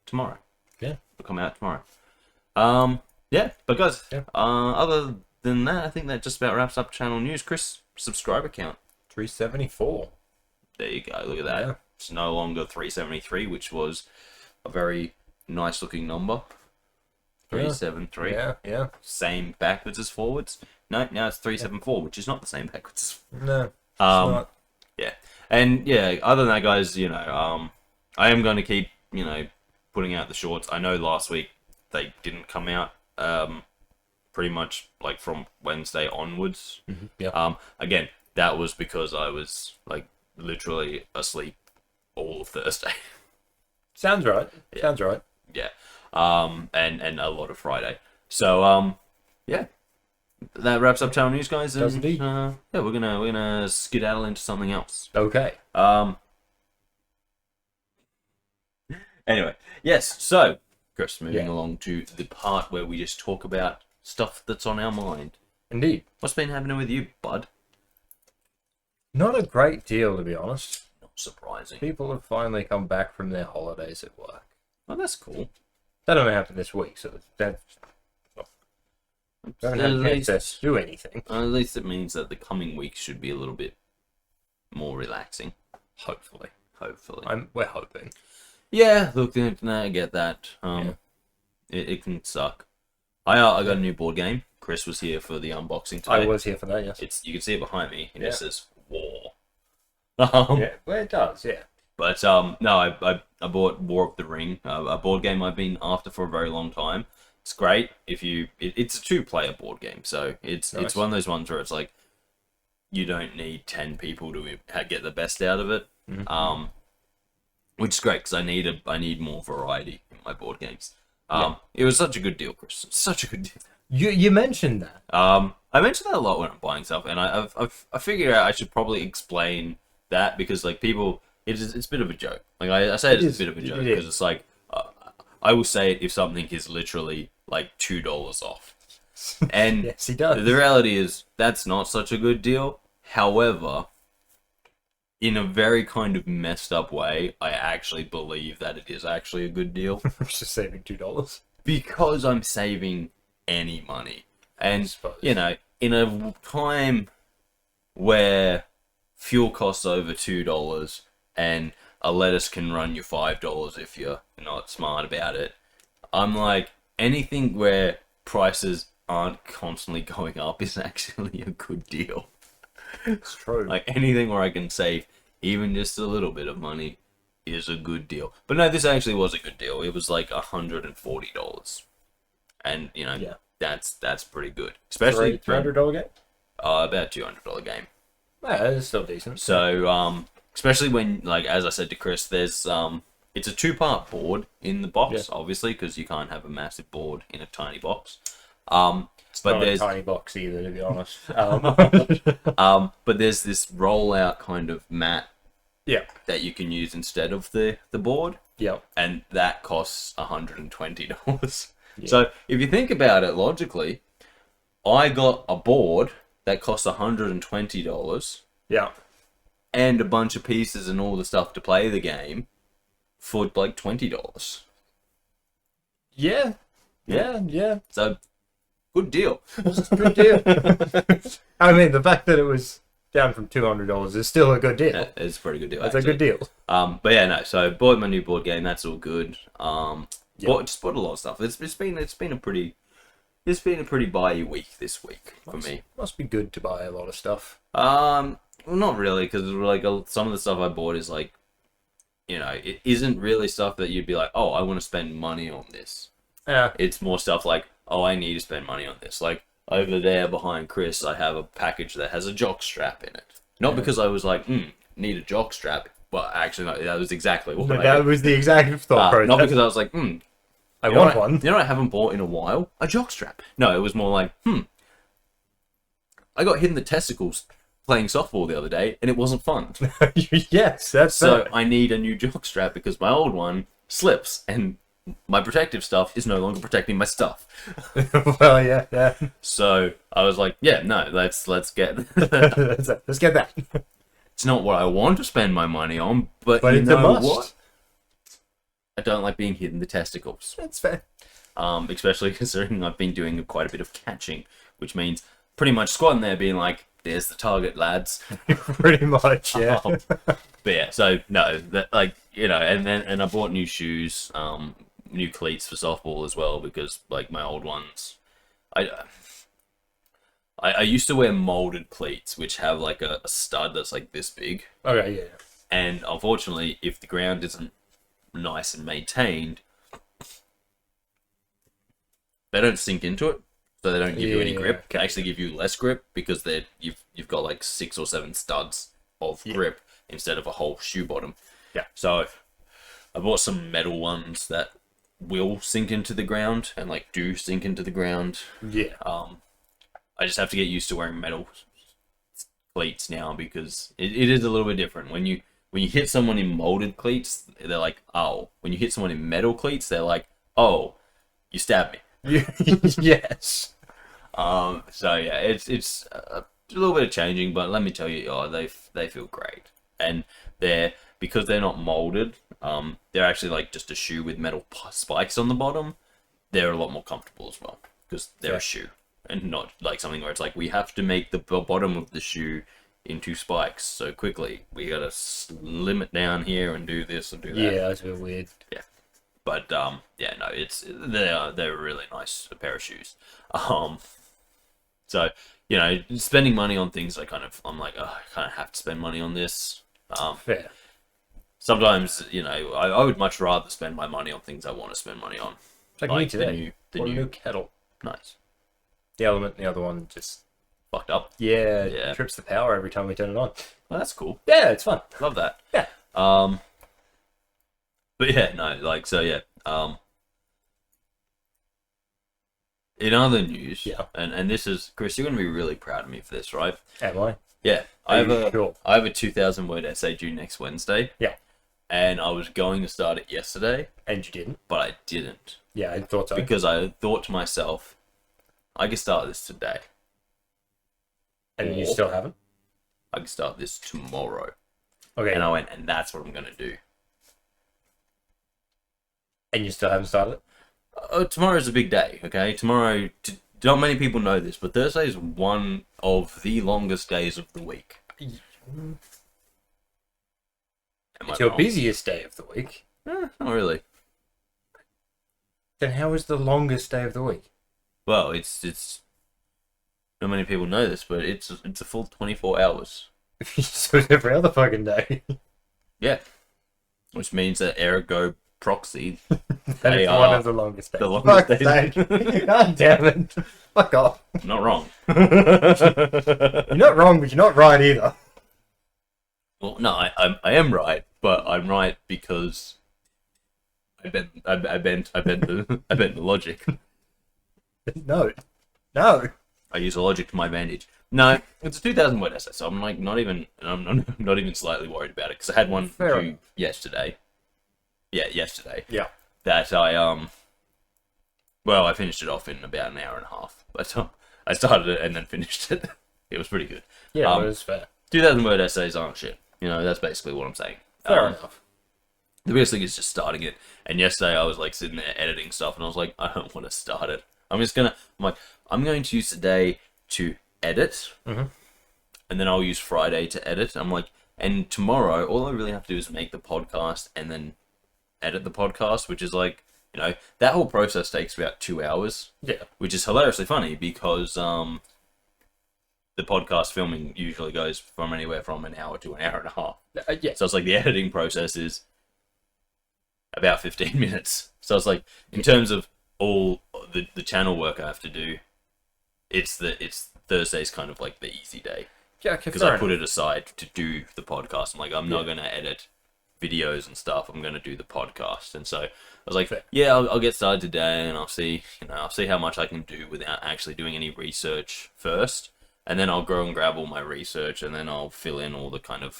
S1: tomorrow.
S2: Yeah.
S1: It'll come out tomorrow. But guys, other than that, I think that just about wraps up channel news. Kris, subscriber count.
S2: 374.
S1: There you go, look at that.
S2: Yeah.
S1: It's no longer 373, which was a very nice looking number. 373.
S2: Yeah.
S1: Same backwards as forwards. No, now it's 374, which is not the same backwards as
S2: No. It's not.
S1: Yeah. And yeah, other than that, guys, you know, I am going to keep, you know, putting out the shorts. I know last week they didn't come out pretty much like from Wednesday onwards.
S2: Yeah.
S1: Again, that was because I was like literally asleep all of Thursday.
S2: Sounds right. Sounds right.
S1: Yeah. And a lot of Friday. So yeah. That wraps up channel news, guys. And,
S2: Does indeed.
S1: Yeah, we're gonna skedaddle into something else.
S2: Okay.
S1: Anyway, yes. So, Kris, moving along to the part where we just talk about stuff that's on our mind.
S2: Indeed.
S1: What's been happening with you, bud?
S2: Not a great deal, to be honest.
S1: Not surprising.
S2: People have finally come back from their holidays at work.
S1: Oh, that's cool.
S2: That only happened this week, so that's... I haven't had a chance to do anything.
S1: At least it means that the coming weeks should be a little bit more relaxing.
S2: Hopefully. We're hoping.
S1: Yeah, look, the internet, I get that. It can suck. I got a new board game. Kris was here for the unboxing today.
S2: I was here for that, yes.
S1: You can see it behind me, and it says War.
S2: Yeah, well, it does, yeah.
S1: But no, I bought War of the Ring, a board game I've been after for a very long time. It's great if it's a 2-player board game, so it's one of those ones where it's like you don't need 10 people to get the best out of it.
S2: Mm-hmm.
S1: Which is great because I need more variety in my board games. It was such a good deal, Kris. Such a good deal.
S2: You mentioned that.
S1: I mention that a lot when I'm buying stuff, and I figured out I should probably explain that because like people, it's a bit of a joke. Like I say it's a bit of a joke because it's like I will say it if something is literally like $2 off, and
S2: Yes, he does.
S1: the reality is that's not such a good deal. However, in a very kind of messed up way, I actually believe that it is actually a good deal.
S2: Just saving $2.
S1: Because I'm saving any money. And, you know, in a time where fuel costs over $2 and a lettuce can run you $5 if you're not smart about it, I'm like, anything where prices aren't constantly going up is actually a good deal.
S2: It's true.
S1: Like, anything where I can save even just a little bit of money is a good deal. But no, this actually was a good deal. It was like $140. And, you know, that's pretty good. Especially
S2: $300 game?
S1: About $200 game.
S2: Yeah, it's still decent.
S1: So, especially when, like, as I said to Kris, there's, it's a 2-part board in the box, obviously, because you can't have a massive board in a tiny box.
S2: It's
S1: but
S2: not
S1: there's
S2: a tiny box either, to be honest.
S1: but there's this rollout kind of mat that you can use instead of the board.
S2: Yep.
S1: And that costs $120. So if you think about it logically, I got a board that costs $120.
S2: Yeah.
S1: And a bunch of pieces and all the stuff to play the game for like $20.
S2: Yeah.
S1: So good deal.
S2: Good deal. I mean, the fact that it was down from $200 is still a good deal.
S1: Yeah, it's a pretty good deal.
S2: It's a good deal.
S1: But yeah, no. So bought my new board game. That's all good. Just bought a lot of stuff. It's been a pretty It's been a pretty buy week this week for me.
S2: Must be good to buy a lot of stuff.
S1: Well, not really, because like some of the stuff I bought is like, it isn't really stuff that you'd be like, oh, I want to spend money on this.
S2: Yeah.
S1: It's more stuff like, oh, I need to spend money on this. Like over there behind Kris, I have a package that has a jock strap in it. Not because I was like, need a jock strap. Well, actually, no, that was exactly what
S2: That was the exact thought process.
S1: Not because I was like,
S2: I want one.
S1: You know what I haven't bought in a while? A jock strap. No, it was more like, I got hit in the testicles playing softball the other day, and it wasn't fun.
S2: Yes, that's
S1: So
S2: fair.
S1: I need a new jock strap because my old one slips, and my protective stuff is no longer protecting my stuff.
S2: Well, yeah.
S1: So I was like, yeah, no, let's get.
S2: Let's get that.
S1: It's not what I want to spend my money on, but you
S2: it's a
S1: know
S2: must.
S1: what? I don't like being hit in the testicles.
S2: That's fair.
S1: Especially considering I've been doing quite a bit of catching, which means pretty much squatting there being like, there's the target, lads.
S2: Pretty much, yeah.
S1: But yeah, so no, that like, and I bought new shoes, new cleats for softball as well, because like my old ones, I used to wear molded cleats, which have like a stud that's like this big.
S2: Okay, yeah.
S1: And unfortunately, if the ground isn't nice and maintained, they don't sink into it, so they don't give you any grip. They actually give you less grip because you've got like 6 or 7 studs of grip instead of a whole shoe bottom.
S2: Yeah.
S1: So I bought some metal ones that will sink into the ground and like do sink into the ground.
S2: Yeah.
S1: I just have to get used to wearing metal cleats now because it is a little bit different. When you hit someone in molded cleats, they're like, oh. When you hit someone in metal cleats, they're like, oh, you stabbed me.
S2: Yes.
S1: So yeah, it's a little bit of changing, but let me tell you, they feel great, and because they're not molded, they're actually like just a shoe with metal spikes on the bottom. They're a lot more comfortable as well because they're a shoe and not like something where it's like we have to make the bottom of the shoe into spikes so quickly. We gotta slim it down here and do this and do that.
S2: Yeah, that's a bit weird.
S1: Yeah. But yeah, no, they're a really nice pair of shoes. So spending money on things I'm like, oh, I kind of have to spend money on this.
S2: Fair.
S1: Sometimes I would much rather spend my money on things I want to spend money on.
S2: Like me today.
S1: The
S2: Bought a
S1: new
S2: new kettle.
S1: nice
S2: The element, the other one just
S1: fucked up.
S2: yeah trips the power every time we turn it on.
S1: Well, that's cool.
S2: Yeah, it's fun.
S1: Love that.
S2: Yeah.
S1: But yeah, no, like so yeah. In other news, and this is Kris, you're gonna be really proud of me for this, right?
S2: Am I?
S1: Yeah, I have
S2: Sure?
S1: a 2,000 word essay due next Wednesday.
S2: Yeah.
S1: And I was going to start it yesterday,
S2: And you didn't?
S1: but I didn't
S2: Yeah, I thought so.
S1: because I thought to myself, I can start this today.
S2: And you
S1: Or
S2: still haven't?
S1: I can start this tomorrow.
S2: Okay.
S1: And I went, and that's what I'm gonna do.
S2: And you still haven't started it?
S1: Tomorrow's a big day, okay? Tomorrow, not many people know this, but Thursday is one of the longest days of the week. Am I
S2: It's your
S1: wrong?
S2: busiest day of the week.
S1: Not really.
S2: Then how is the longest day of the week?
S1: Well, it's. Not many people know this, but it's a full 24 hours.
S2: So it's every other fucking day.
S1: Yeah, which means that ergo proxy,
S2: That
S1: They
S2: is
S1: are
S2: one of the longest days.
S1: the longest
S2: Fuck's
S1: days.
S2: sake. God damn it. Fuck off.
S1: not wrong.
S2: You're not wrong, but you're not right either.
S1: Well, no, I am right, but I'm right because I bent the logic.
S2: No. No.
S1: I use the logic to my advantage. No, it's a 2,000 word essay, so I'm like not even slightly worried about it because I had one
S2: Fair
S1: due yesterday. Yeah, yesterday.
S2: Yeah.
S1: That I I finished it off in about an hour and a half. But I started it and then finished it. It was pretty good.
S2: Yeah, that is fair.
S1: 2,000 word essays aren't shit. That's basically what I'm saying.
S2: Fair enough.
S1: The biggest thing is just starting it. And yesterday I was like sitting there editing stuff and I was like, I don't want to start it. I'm going to use today to edit.
S2: Mm-hmm.
S1: And then I'll use Friday to edit. I'm like, and tomorrow all I really have to do is make the podcast and then edit the podcast, which is like You know, that whole process takes about 2 hours.
S2: Yeah.
S1: Which is hilariously funny because the podcast filming usually goes from anywhere from an hour to an hour and a half.
S2: Yeah.
S1: So it's like the editing process is about 15 minutes. So it's like, in terms of all the channel work I have to do, it's Thursday's kind of like the easy day.
S2: Yeah, okay,
S1: because I put it aside to do the podcast. I'm like, I'm not going to edit videos and stuff. I'm going to do the podcast. And so I was like, yeah, I'll get started today, and I'll see how much I can do without actually doing any research first. And then I'll go and grab all my research, and then I'll fill in all the kind of,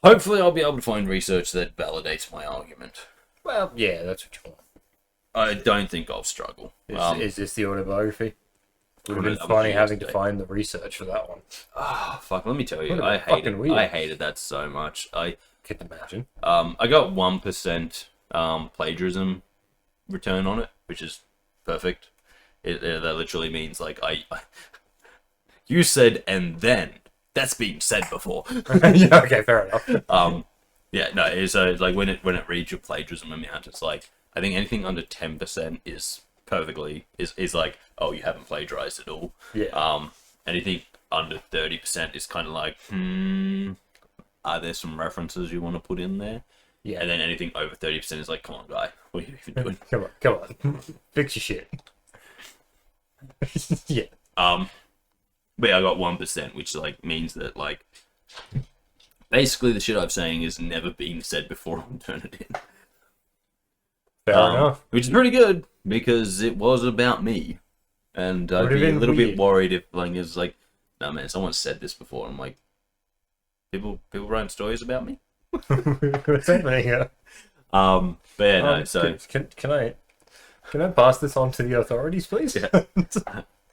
S1: hopefully I'll be able to find research that validates my argument.
S2: Well, yeah, that's what you want.
S1: I don't think I'll struggle.
S2: Is this the autobiography? Would have been
S1: I'm
S2: funny
S1: sure
S2: having to
S1: today.
S2: find the research for that one.
S1: Oh, fuck, let me tell you,
S2: Would've
S1: I
S2: been fucking weird.
S1: hated that so much. I
S2: Can imagine.
S1: I got 1% plagiarism return on it, which is perfect. That literally means like you said and then that's been said before.
S2: Yeah, okay, fair enough.
S1: Yeah, no, it's like when it reads your plagiarism amount, it's like I think anything under 10% is perfectly is like, oh, you haven't plagiarized at all.
S2: Yeah.
S1: Anything under 30% is kind of like, are there some references you want to put in there?
S2: Yeah.
S1: And then anything over 30% is like, come on, guy, what are you even doing?
S2: Come on. Fix your shit. Yeah.
S1: But yeah, I got 1%, which like means that like basically the shit I'm saying is never been said before on Turn It In.
S2: Fair enough.
S1: Which is pretty good because it was about me, and I'd
S2: Would've
S1: be a
S2: been
S1: little
S2: weird.
S1: bit worried if like it's like, no man, someone said this before. I'm like, people write stories about me.
S2: What's happening here?
S1: But yeah, no. So
S2: Can I pass this on to the authorities, please?
S1: Yeah.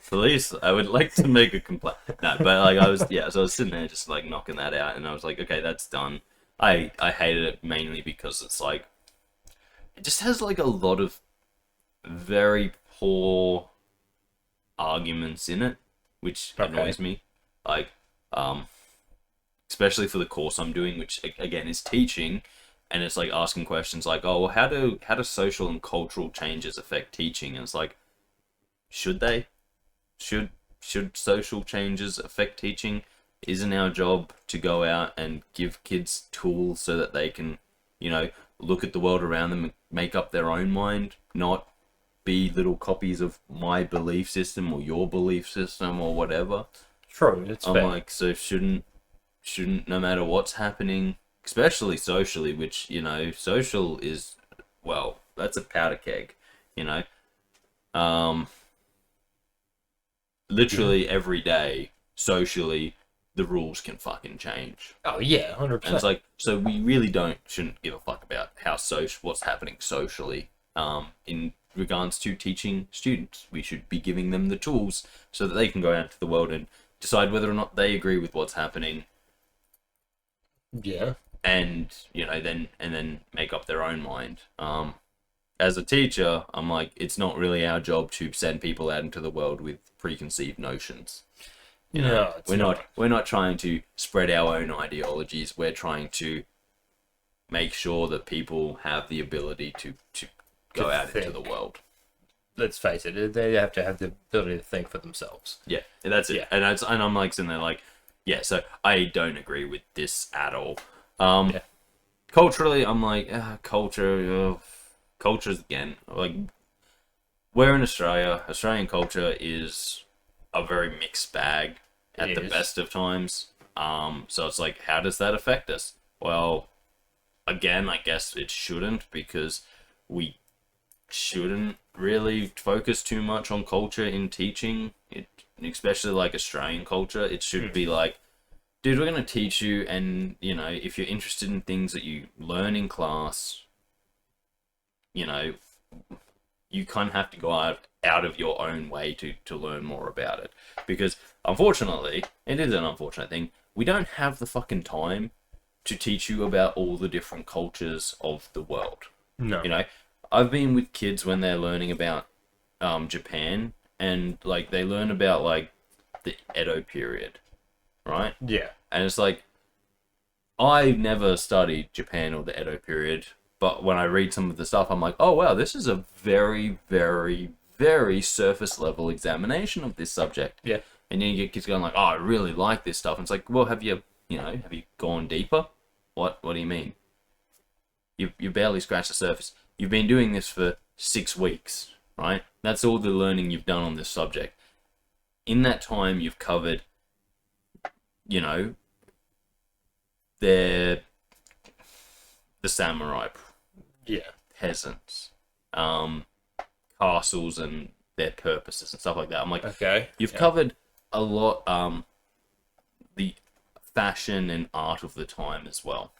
S1: Police, I would like to make a complaint. No, but like so I was sitting there just like knocking that out, and I was like, okay, that's done. I hated it mainly because it's like, it just has like a lot of very poor arguments in it, which annoys me. Like, especially for the course I'm doing, which again is teaching, and it's like asking questions like, oh, well, how do social and cultural changes affect teaching? And it's like, should they? Should social changes affect teaching? Isn't our job to go out and give kids tools so that they can, look at the world around them and make up their own mind, not be little copies of my belief system or your belief system or whatever?
S2: True, it's
S1: I'm
S2: fair.
S1: like, so shouldn't no matter what's happening, especially socially, which social is, well, that's a powder keg, literally every day socially the rules can fucking change.
S2: Oh yeah, 100%.
S1: And it's like, so we really shouldn't give a fuck about what's happening socially in regards to teaching students. We should be giving them the tools so that they can go out into the world and decide whether or not they agree with what's happening.
S2: Yeah.
S1: And then make up their own mind. As a teacher, I'm like, it's not really our job to send people out into the world with preconceived notions.
S2: No,
S1: We're not trying to spread our own ideologies. We're trying to make sure that people have the ability to go out into the world.
S2: Let's face it, they have to have the ability to think for themselves.
S1: Yeah, that's it.
S2: Yeah.
S1: And I'm like sitting there like, yeah, so I don't agree with this at all. Culturally, I'm like, cultures again. Like, we're in Australia. Australian culture is a very mixed bag at the best of times. So it's like, how does that affect us? Well, again, I guess it shouldn't, because we shouldn't really focus too much on culture in teaching it, especially like Australian culture. It should be like, dude, we're going to teach you, and if you're interested in things that you learn in class, you kind of have to go out of your own way to learn more about it. Because unfortunately, it is an unfortunate thing, we don't have the fucking time to teach you about all the different cultures of the world.
S2: No.
S1: I've been with kids when they're learning about Japan, and like they learn about like the Edo period, right?
S2: Yeah.
S1: And it's like, I never studied Japan or the Edo period. But when I read some of the stuff, I'm like, oh wow, this is a very, very, very surface level examination of this subject.
S2: Yeah.
S1: And then you get kids going like, oh, I really like this stuff. And it's like, well, have you gone deeper? What do you mean? You barely scratched the surface. You've been doing this for 6 weeks, right? That's all the learning you've done on this subject. In that time, you've covered, the samurai, peasants, castles and their purposes and stuff like that. I'm like,
S2: Okay.
S1: you've covered a lot, the fashion and art of the time as well.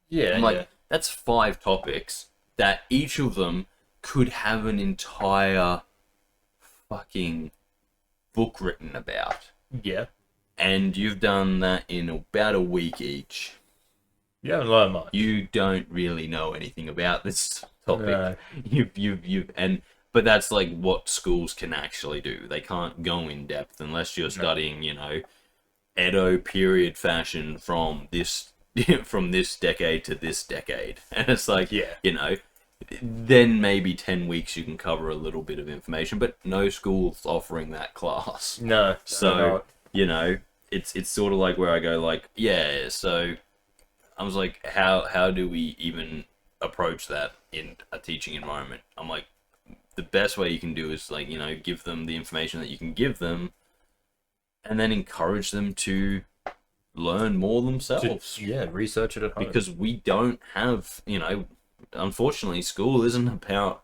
S2: Yeah.
S1: I'm like, that's 5 topics that each of them could have an entire fucking book written about.
S2: Yeah.
S1: And you've done that in about a week each.
S2: You haven't learned much.
S1: You don't really know anything about this topic.
S2: No.
S1: But that's like what schools can actually do. They can't go in depth unless you're studying, Edo period fashion from this decade to this decade. And it's like, then maybe 10 weeks you can cover a little bit of information, but no school's offering that class.
S2: No.
S1: So, it's sort of like where I go like, so I was like, how do we even approach that in a teaching environment? I'm like, the best way you can do is like, give them the information that you can give them and then encourage them to learn more themselves.
S2: Research it at home.
S1: Because we don't have, unfortunately, school isn't about,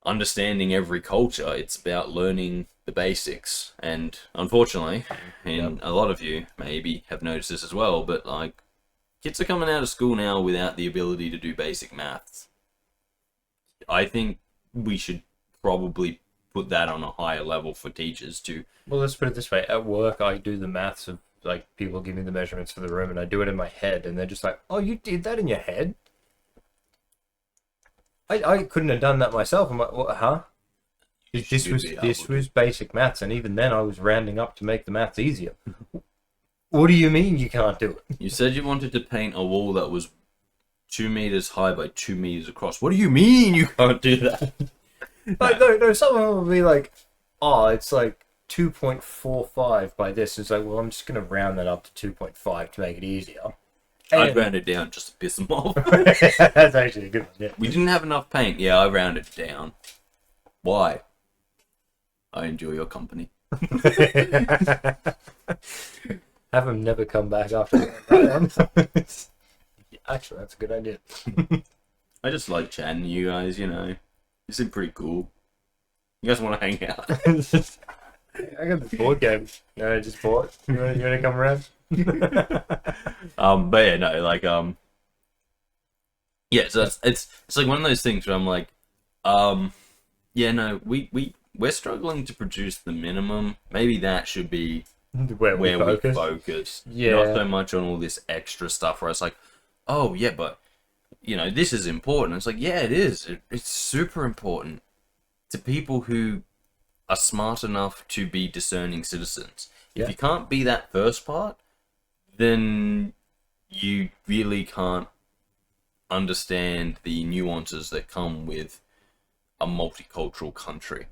S1: understanding every culture. It's about learning the basics. And unfortunately, a lot of you maybe have noticed this as well, but like, kids are coming out of school now without the ability to do basic maths. I think we should probably put that on a higher level for teachers to...
S2: Well, let's put it this way. At work, I do the maths of, like, people give me the measurements for the room, and I do it in my head, and they're just like, oh, you did that in your head? I couldn't have done that myself. I'm like, what, huh? This was basic maths, and even then I was rounding up to make the maths easier. What do you mean you can't do it?
S1: You said you wanted to paint a wall that was 2 meters high by 2 meters across. What do you mean you can't do that?
S2: Like, no, someone will be like, oh, it's like 2.45 by this. It's like, well, I'm just going to round that up to 2.5 to make it easier.
S1: I'd round it down just to piss them off.
S2: That's actually a good one, yeah.
S1: We didn't have enough paint. Yeah, I rounded it down. Why? I enjoy your company.
S2: Have them never come back after that. Actually, that's a good idea.
S1: I just like chatting to you guys, You seem pretty cool. You guys want to hang out?
S2: I got this board game. I just bought. You want to come around?
S1: But yeah, no, like, yeah. So it's like one of those things where I'm like, we're struggling to produce the minimum. Maybe that should be
S2: where we
S1: focus.
S2: Yeah.
S1: Not so much on all this extra stuff where it's like, oh yeah, but this is important. It's like, yeah, it is. It's super important to people who are smart enough to be discerning citizens.
S2: Yeah.
S1: If you can't be that first part, then you really can't understand the nuances that come with a multicultural country.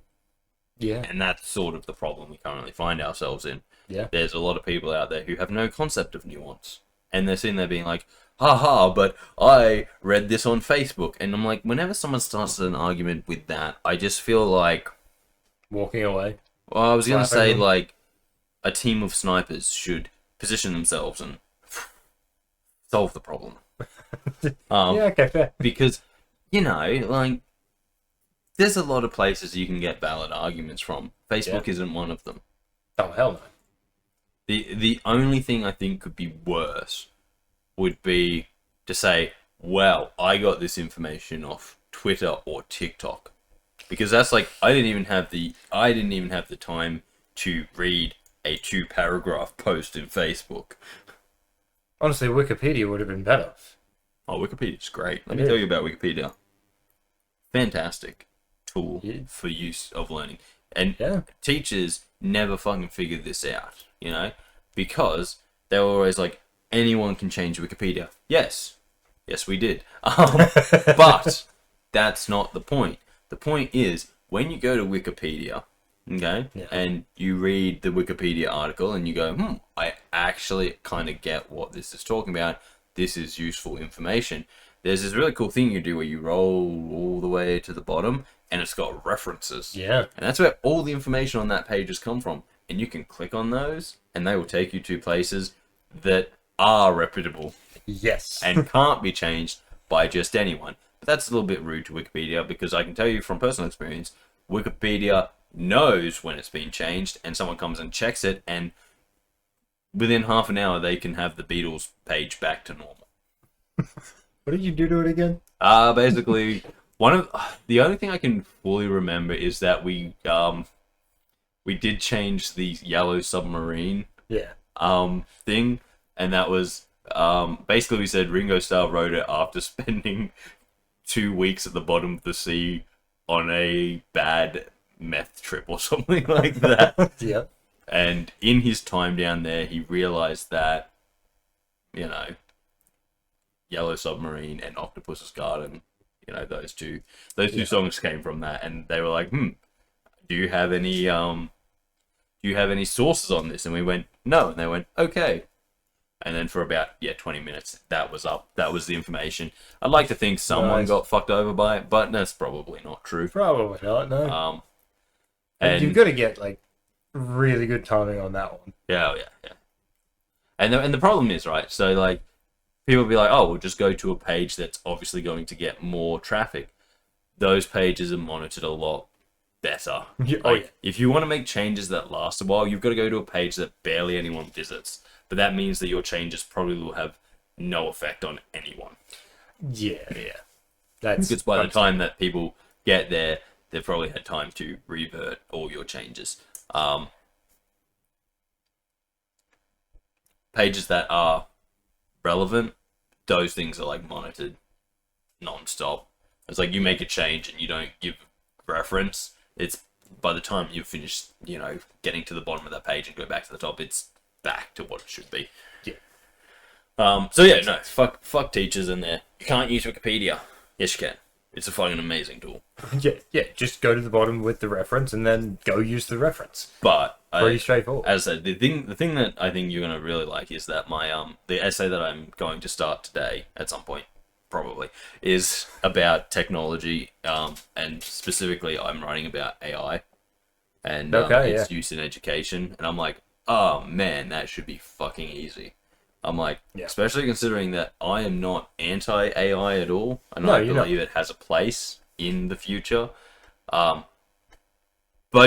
S2: Yeah.
S1: And that's sort of the problem we currently find ourselves in.
S2: Yeah.
S1: There's a lot of people out there who have no concept of nuance. And they're sitting there being like, haha, but I read this on Facebook. And I'm like, whenever someone starts an argument with that, I just feel like...
S2: walking away.
S1: Well, I was going to say, like, a team of snipers should position themselves and solve the problem.
S2: Yeah, okay, fair.
S1: Because, like, there's a lot of places you can get valid arguments from. Facebook isn't one of them.
S2: Oh, hell no.
S1: The only thing I think could be worse would be to say, well, I got this information off Twitter or TikTok. Because that's like, I didn't even have the time to read a 2-paragraph post in Facebook.
S2: Honestly, Wikipedia would have been better.
S1: Oh, Wikipedia's great. Let me tell you about Wikipedia. Fantastic tool for use of learning. And teachers never fucking figured this out, because they were always like, anyone can change Wikipedia. Yes, Yes, we did. But that's not the point. The point is, when you go to Wikipedia, okay, and you read the Wikipedia article and you go, I actually kind of get what this is talking about. This is useful information. There's this really cool thing you do where you roll all the way to the bottom and it's got references.
S2: Yeah.
S1: And that's where all the information on that page has come from. And you can click on those and they will take you to places that are reputable.
S2: Yes.
S1: And can't be changed by just anyone. But that's a little bit rude to Wikipedia because I can tell you from personal experience, Wikipedia knows when it's been changed and someone comes and checks it and within half an hour they can have the Beatles page back to normal.
S2: What did you do to it again?
S1: Basically, the only thing I can fully remember is that we did change the yellow submarine thing, and that was basically we said Ringo Starr wrote it after spending 2 weeks at the bottom of the sea on a bad meth trip or something like that.
S2: Yeah.
S1: And in his time down there, he realized that, you know, Yellow Submarine and Octopus's Garden, you know, those two songs came from that, and they were like, do you have any sources on this? And we went, no, and they went, okay. And then for about 20 minutes, that was up. That was the information. I'd like to think someone got fucked over by it, but that's probably not true.
S2: Probably not. No.
S1: And
S2: you've got to get like really good timing on that one.
S1: Yeah. And the problem is, right, so like people will be like, oh, we'll just go to a page that's obviously going to get more traffic. Those pages are monitored a lot better. If you want to make changes that last a while, you've got to go to a page that barely anyone visits. But that means that your changes probably will have no effect on anyone.
S2: Yeah. That's
S1: because by the time that people get there, they've probably had time to revert all your changes. Pages that are relevant, those things are like monitored non-stop. It's like you make a change and you don't give reference. It's by the time you've finished, you know, getting to the bottom of that page and go back to the top, it's back to what it should be.
S2: Yeah.
S1: Fuck teachers in there. You can't use Wikipedia. Yes, you can. It's a fucking amazing tool.
S2: Yeah. Just go to the bottom with the reference and then go use the reference.
S1: But
S2: pretty straightforward.
S1: As I said, the thing that I think you're gonna really like is that my the essay that I'm going to start today at some point, probably, is about technology, and specifically I'm writing about AI and its use in education, and I'm like, oh man, that should be fucking easy. I'm like, especially considering that I am not anti-AI at all, and I believe it has a place in the future. But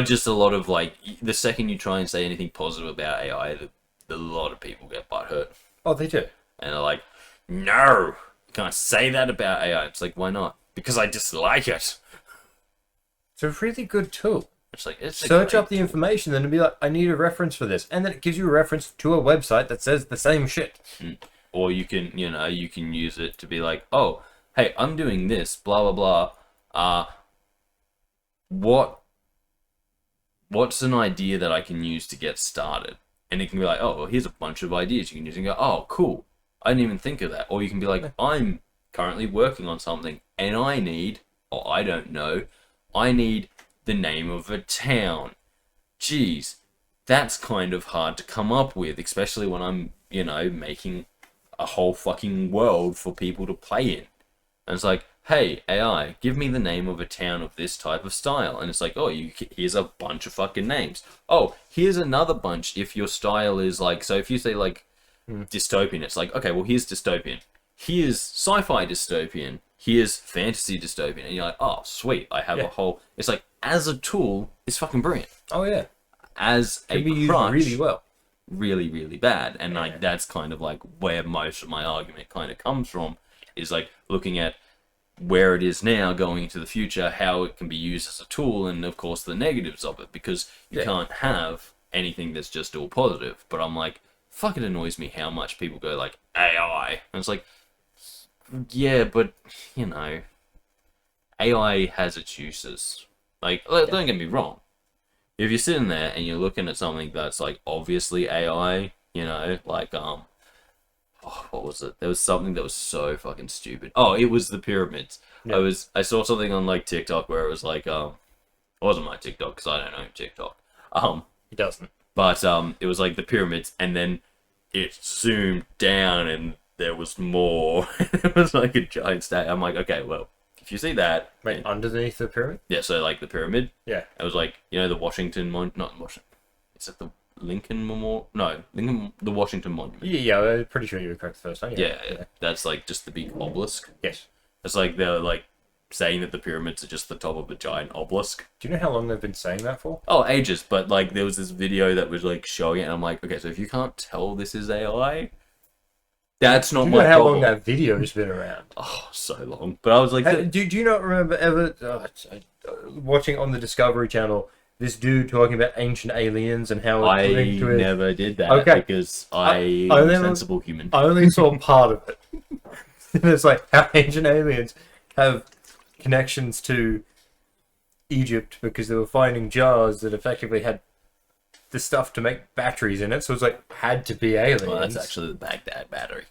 S1: just a lot of like, the second you try and say anything positive about AI, a lot of people get butthurt.
S2: Oh, they do.
S1: And they're like, no, you can't say that about AI. It's like, why not? Because I dislike it.
S2: It's a really good tool.
S1: It's
S2: search up the information, then it'll be like, I need a reference for this, and then it gives you a reference to a website that says the same shit.
S1: Or you can use it to be like, oh, hey, I'm doing this, blah blah blah. What's an idea that I can use to get started? And it can be like, oh, well, here's a bunch of ideas you can use, and go, oh, cool, I didn't even think of that. Or you can be like, I'm currently working on something, and I need the name of a town. Geez, that's kind of hard to come up with, especially when I'm, making a whole fucking world for people to play in. And it's like, hey, AI, give me the name of a town of this type of style. And it's like, oh, here's a bunch of fucking names. Oh, here's another bunch if your style is like, so if you say like dystopian, it's like, okay, well, here's dystopian. Here's sci-fi dystopian. Here's fantasy dystopian. And you're like, oh, sweet, I have a whole... It's like, as a tool, it's fucking brilliant.
S2: Oh, yeah.
S1: As
S2: a
S1: crutch,
S2: really well.
S1: Really, really bad. And like that's kind of like where most of my argument kind of comes from, is like looking at where it is now going into the future, how it can be used as a tool, and of course the negatives of it, because you can't have anything that's just all positive. But I'm like, fuck, it annoys me how much people go like AI. And it's like, yeah, but AI has its uses. Like, don't get me wrong. If you're sitting there and you're looking at something that's like obviously AI, like oh, what was it? There was something that was so fucking stupid. Oh, it was the pyramids.
S2: Yeah.
S1: I saw something on like TikTok where it was like it wasn't my TikTok because I don't know TikTok.
S2: He doesn't.
S1: But it was like the pyramids, and then it zoomed down, and there was more. It was like a giant stack. I'm like, okay, well, if you see that,
S2: Wait, underneath the pyramid?
S1: yeah. So like the pyramid,
S2: Yeah.
S1: it was like the Washington not Washington. Is it the Lincoln Memorial? No, the Washington Monument.
S2: Yeah, I'm pretty sure you were correct the first time.
S1: Yeah. That's like just the big obelisk.
S2: Yes.
S1: It's like they're like saying that the pyramids are just the top of a giant obelisk.
S2: Do you know how long they've been saying that for?
S1: Oh, ages. But like there was this video that was like showing it, and I'm like, okay, so if you can't tell this is AI, that's not
S2: Do you
S1: my
S2: know how
S1: problem.
S2: long that video's been around?
S1: Oh, so long. But I was like,
S2: Do you not remember ever watching on the Discovery Channel this dude talking about ancient aliens and how
S1: I
S2: it's linked to it?
S1: never did that
S2: Okay.
S1: because I'm
S2: I
S1: a
S2: never-
S1: sensible human.
S2: I only saw part of it. And it's like how ancient aliens have connections to Egypt because they were finding jars that effectively had the stuff to make batteries in it. So it's like had to be aliens.
S1: Well, that's actually the Baghdad battery.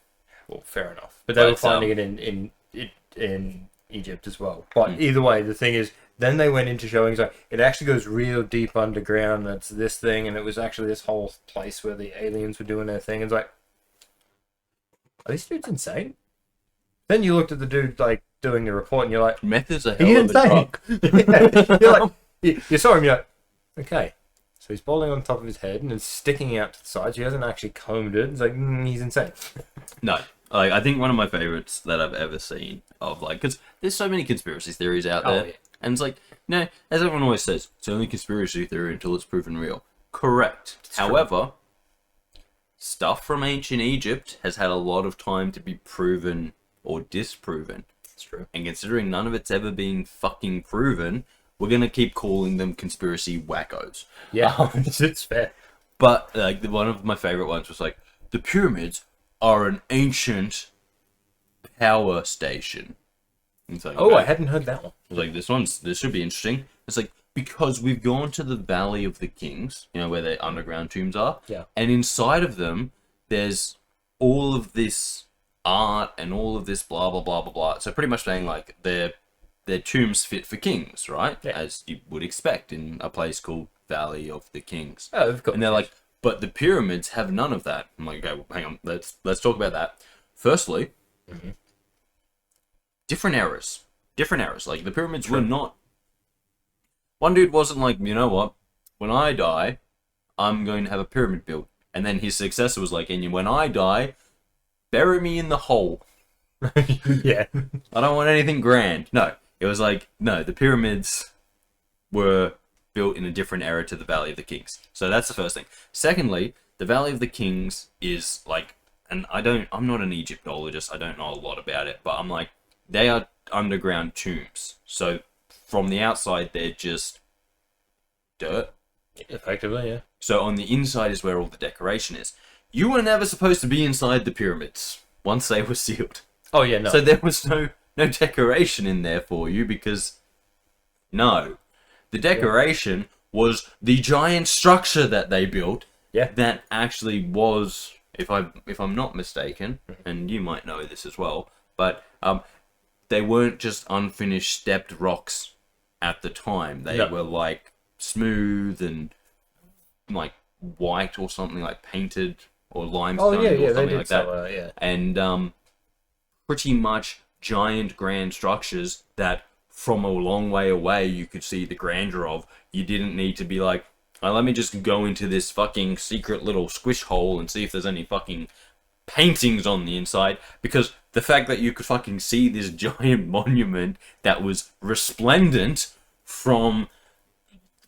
S2: Well, fair enough. But they were
S1: But,
S2: finding it in Egypt as well. But either way, the thing is, then they went into showing like it actually goes real deep underground. That's this thing, and it was actually this whole place where the aliens were doing their thing. It's like, are these dudes insane? Then you looked at the dude like doing the report, and you're like,
S1: Meth is a
S2: he's
S1: hell of a
S2: insane.
S1: drug.
S2: Yeah. You're like, you saw him. You're like, okay. So he's balding on top of his head and it's sticking out to the sides. He hasn't actually combed it. It's like, he's insane.
S1: No, like I think one of my favorites that I've ever seen of like, because there's so many conspiracy theories out there,
S2: yeah.
S1: and it's like, no, as everyone always says, it's only conspiracy theory until it's proven real. Correct. However, stuff from ancient Egypt has had a lot of time to be proven or disproven,
S2: That's true.
S1: and considering none of it's ever been fucking proven, we're gonna keep calling them conspiracy wackos.
S2: Yeah, it's fair.
S1: But like one of my favorite ones was like the pyramids are an ancient power station. It's like,
S2: Oh,
S1: okay.
S2: I hadn't heard that one.
S1: I was like, this should be interesting. It's like because we've gone to the Valley of the Kings, where the underground tombs are.
S2: Yeah.
S1: And inside of them, there's all of this art and all of this blah blah blah blah blah. So pretty much saying like their tombs fit for kings, right?
S2: Yeah.
S1: As you would expect in a place called Valley of the Kings.
S2: Oh, of course.
S1: And they're like, but the pyramids have none of that. I'm like, okay, well, hang on, let's talk about that. Firstly, different eras. Like the pyramids were not. One dude wasn't like, you know what? When I die, I'm going to have a pyramid built. And then his successor was like, and when I die, bury me in the hole.
S2: Yeah.
S1: I don't want anything grand. No, it was like, no, the pyramids were built in a different era to the Valley of the Kings. So that's the first thing. Secondly, the Valley of the Kings is like, and I'm not an Egyptologist, I don't know a lot about it, but I'm like, they are underground tombs. So from the outside, they're just dirt.
S2: Effectively, yeah.
S1: So on the inside is where all the decoration is. You were never supposed to be inside the pyramids once they were sealed.
S2: Oh, yeah, no.
S1: So there was no decoration in there for you because no. The decoration was the giant structure that they built.
S2: Yeah.
S1: That actually was, if I'm not mistaken, and you might know this as well, but they weren't just unfinished stepped rocks at the time. They were like smooth and like white or something, like painted or limestone or
S2: they
S1: something
S2: did
S1: like that.
S2: so, yeah.
S1: And pretty much giant grand structures that from a long way away you could see the grandeur of. You didn't need to be like, oh, let me just go into this fucking secret little squish hole and see if there's any fucking paintings on the inside, because the fact that you could fucking see this giant monument that was resplendent from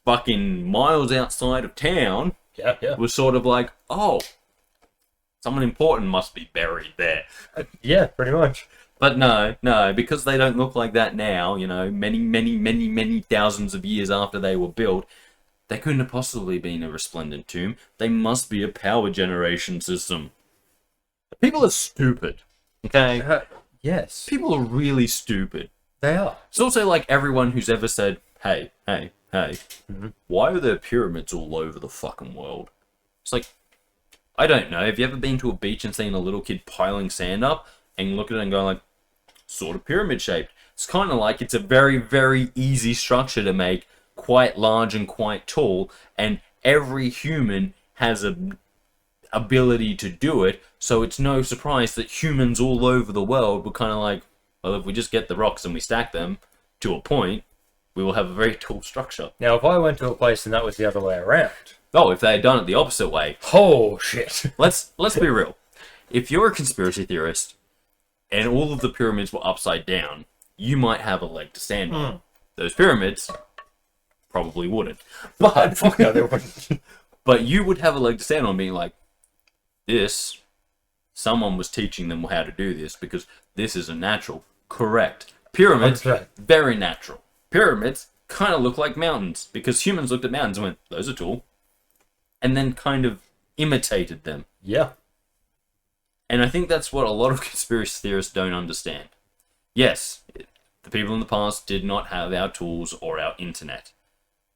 S1: fucking miles outside of town
S2: Yeah.
S1: was sort of like, oh, someone important must be buried there.
S2: Yeah, pretty much.
S1: But no, because they don't look like that now, many thousands of years after they were built, they couldn't have possibly been a resplendent tomb. They must be a power generation system. People are stupid, okay?
S2: Yes.
S1: People are really stupid.
S2: They are.
S1: It's also like everyone who's ever said, hey, why are there pyramids all over the fucking world? It's like, I don't know. Have you ever been to a beach and seen a little kid piling sand up and you look at it and go like, sort of pyramid shaped? It's kind of like it's a very, very easy structure to make, quite large and quite tall, and every human has a ability to do it, so it's no surprise that humans all over the world were kind of like, well, if we just get the rocks and we stack them to a point, we will have a very tall structure.
S2: Now, if I went to a place and that was the other way around...
S1: Oh, if they had done it the opposite way...
S2: Oh, shit.
S1: Let's be real. If you're a conspiracy theorist and all of the pyramids were upside down, you might have a leg to stand on. Those pyramids probably wouldn't. But,
S2: Fuck no, they wouldn't.
S1: But you would have a leg to stand on being like, this, someone was teaching them how to do this because this isn't natural. Correct. Pyramids,
S2: 100%.
S1: very natural. Pyramids kind of look like mountains because humans looked at mountains and went, those are tall. And then kind of imitated them.
S2: Yeah.
S1: And I think that's what a lot of conspiracy theorists don't understand. Yes, the people in the past did not have our tools or our internet.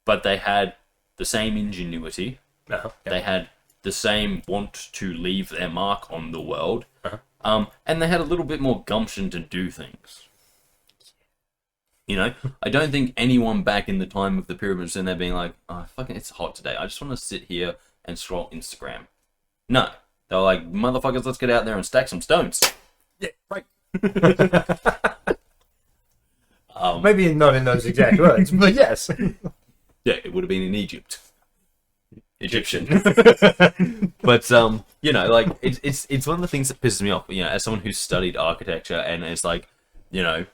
S1: But they had the same ingenuity.
S2: Uh-huh. Yeah.
S1: They had the same want to leave their mark on the world.
S2: Uh-huh.
S1: And they had a little bit more gumption to do things. You know, I don't think anyone back in the time of the pyramids in there being like, oh, fucking, it's hot today. I just want to sit here and scroll Instagram. No. They were like, motherfuckers, let's get out there and stack some stones.
S2: Yeah, right.
S1: Um,
S2: Maybe not in those exact words, but yes.
S1: Yeah, it would have been in Egypt. Egyptian. But you know, like it's one of the things that pisses me off. You know, as someone who's studied architecture, and it's like, you know,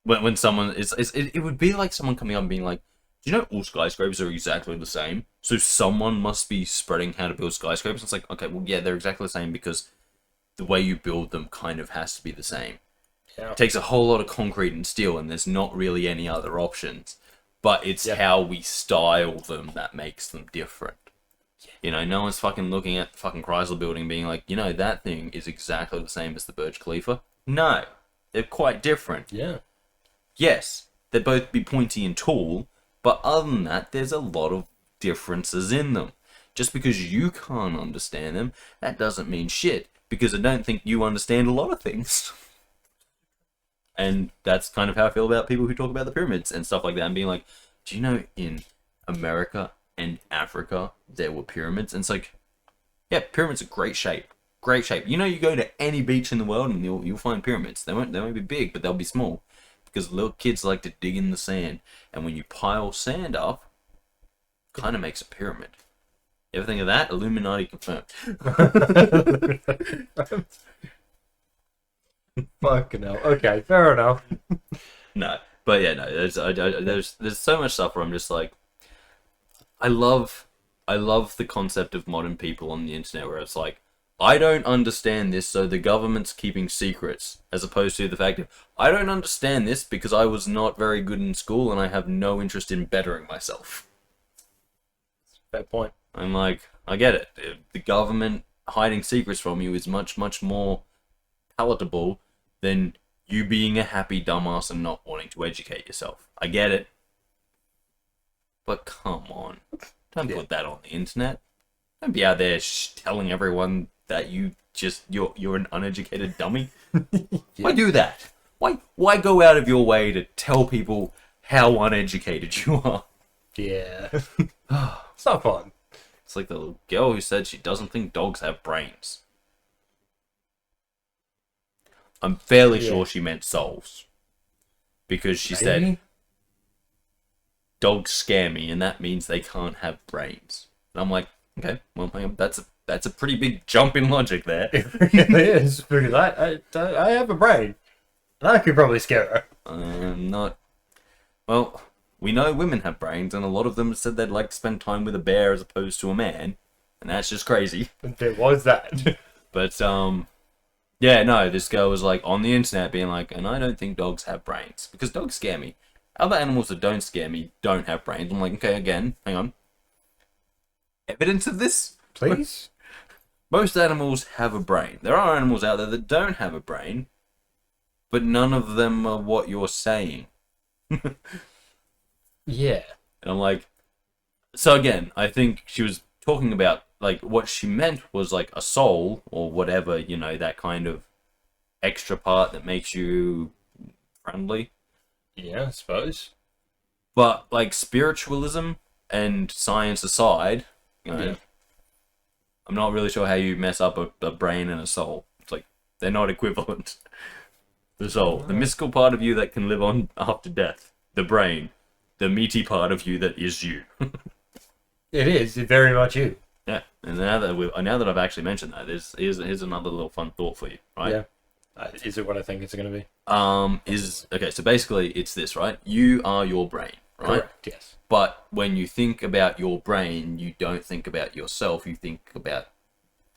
S1: when someone it would be like someone coming up and being like, do you know all skyscrapers are exactly the same? So someone must be spreading how to build skyscrapers. It's like, okay, well, yeah, they're exactly the same because the way you build them kind of has to be the same.
S2: Yeah.
S1: It takes a whole lot of concrete and steel, and there's not really any other options. But it's how we style them that makes them different. You know, no one's fucking looking at the fucking Chrysler building being like, you know, that thing is exactly the same as the Burj Khalifa. No, they're quite different.
S2: Yeah.
S1: Yes, they'd both be pointy and tall, but other than that, there's a lot of differences in them. Just because you can't understand them, that doesn't mean shit, because I don't think you understand a lot of things. And that's kind of how I feel about people who talk about the pyramids and stuff like that, and being like, do you know in America and Africa there were pyramids? And it's like, yeah, pyramids are great shape. Great shape. You know, you go to any beach in the world and you'll find pyramids. They won't be big, but they'll be small. Because little kids like to dig in the sand. And when you pile sand up, it kind of makes a pyramid. You ever think of that? Illuminati confirmed.
S2: Fucking hell. Okay, fair enough.
S1: No, but yeah, no. There's so much stuff where I'm just like, I love the concept of modern people on the internet where it's like, I don't understand this, so the government's keeping secrets, as opposed to the fact of, I don't understand this because I was not very good in school and I have no interest in bettering myself.
S2: Fair point.
S1: I'm like, I get it. The government hiding secrets from you is much, much more palatable than you being a happy dumbass and not wanting to educate yourself. I get it. But come on. Don't put that on the internet. Don't be out there telling everyone that you're an uneducated dummy. Why do that? Why go out of your way to tell people how uneducated you are?
S2: Yeah. It's not fun.
S1: It's like the little girl who said she doesn't think dogs have brains. I'm fairly sure she meant souls. Because she said, dogs scare me, and that means they can't have brains. And I'm like, okay, well, that's a pretty big jump in logic there.
S2: It really is, because I have a brain. And I could probably scare her.
S1: Not... Well, we know women have brains, and a lot of them said they'd like to spend time with a bear as opposed to a man. And that's just crazy.
S2: There was that.
S1: But, yeah, no, this girl was like on the internet being like, and I don't think dogs have brains. Because dogs scare me. Other animals that don't scare me don't have brains. I'm like, okay, again, hang on. Evidence of this?
S2: Please?
S1: Most animals have a brain. There are animals out there that don't have a brain, but none of them are what you're saying.
S2: Yeah.
S1: And I'm like, so again, I think she was talking about like what she meant was like a soul or whatever, you know, that kind of extra part that makes you friendly.
S2: Yeah, I suppose.
S1: But like spiritualism and science aside, you know,
S2: Yeah.
S1: I'm not really sure how you mess up a brain and a soul. It's like they're not equivalent. The soul, the mystical part of you that can live on after death. The brain, the meaty part of you that is you.
S2: It is very much you.
S1: Yeah, and now that I've actually mentioned that, here's another little fun thought for you, right?
S2: Yeah. Is it what I think it's going to be?
S1: Okay, so basically it's this, right? You are your brain, right?
S2: Correct, yes.
S1: But when you think about your brain, you don't think about yourself. You think about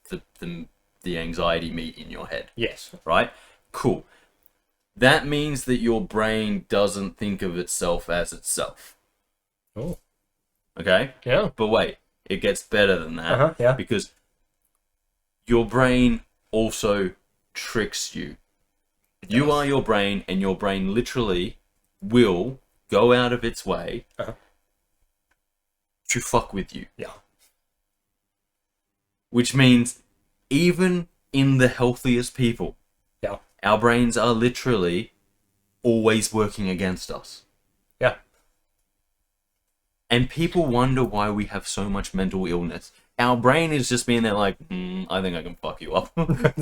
S1: the anxiety meat in your head,
S2: Yes.
S1: right? Cool. That means that your brain doesn't think of itself as itself.
S2: Oh.
S1: Okay?
S2: Yeah.
S1: But wait, it gets better than that.
S2: Uh-huh, yeah.
S1: Because your brain also tricks you. You are your brain, and your brain literally will go out of its way to fuck with you.
S2: Yeah.
S1: Which means even in the healthiest people,
S2: Yeah.
S1: our brains are literally always working against us.
S2: Yeah.
S1: And people wonder why we have so much mental illness. Our brain is just being there like, I think I can fuck you up.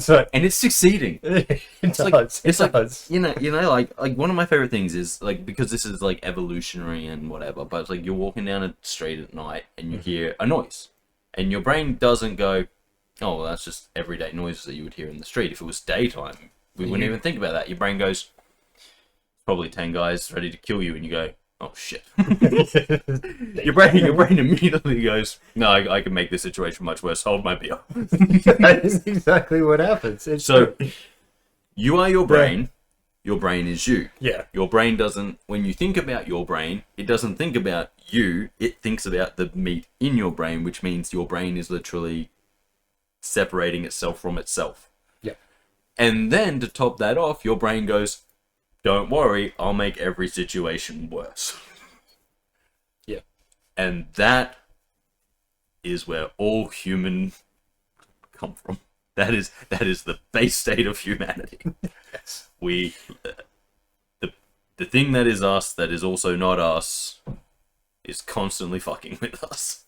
S2: So
S1: And it's succeeding.
S2: it
S1: It's like,
S2: does.
S1: it's
S2: It
S1: like,
S2: does.
S1: you know, like one of my favorite things is like, because this is like evolutionary and whatever, but it's like you're walking down a street at night and you hear a noise, and your brain doesn't go, oh, well, that's just everyday noises that you would hear in the street. If it was daytime, we wouldn't even think about that. Your brain goes, probably 10 guys ready to kill you, and you go, oh shit. your brain immediately goes, no, I can make this situation much worse. Hold my beer.
S2: That is exactly what happens. It's
S1: So
S2: true.
S1: you are your brain. Your brain is you.
S2: Yeah.
S1: Your brain doesn't, when you think about your brain, it doesn't think about you. It thinks about the meat in your brain, which means your brain is literally separating itself from itself.
S2: Yeah.
S1: And then to top that off, your brain goes, don't worry, I'll make every situation worse.
S2: Yeah.
S1: And that is where all human come from. That is the base state of humanity.
S2: Yes.
S1: We, the thing that is us, that is also not us, is constantly fucking with us.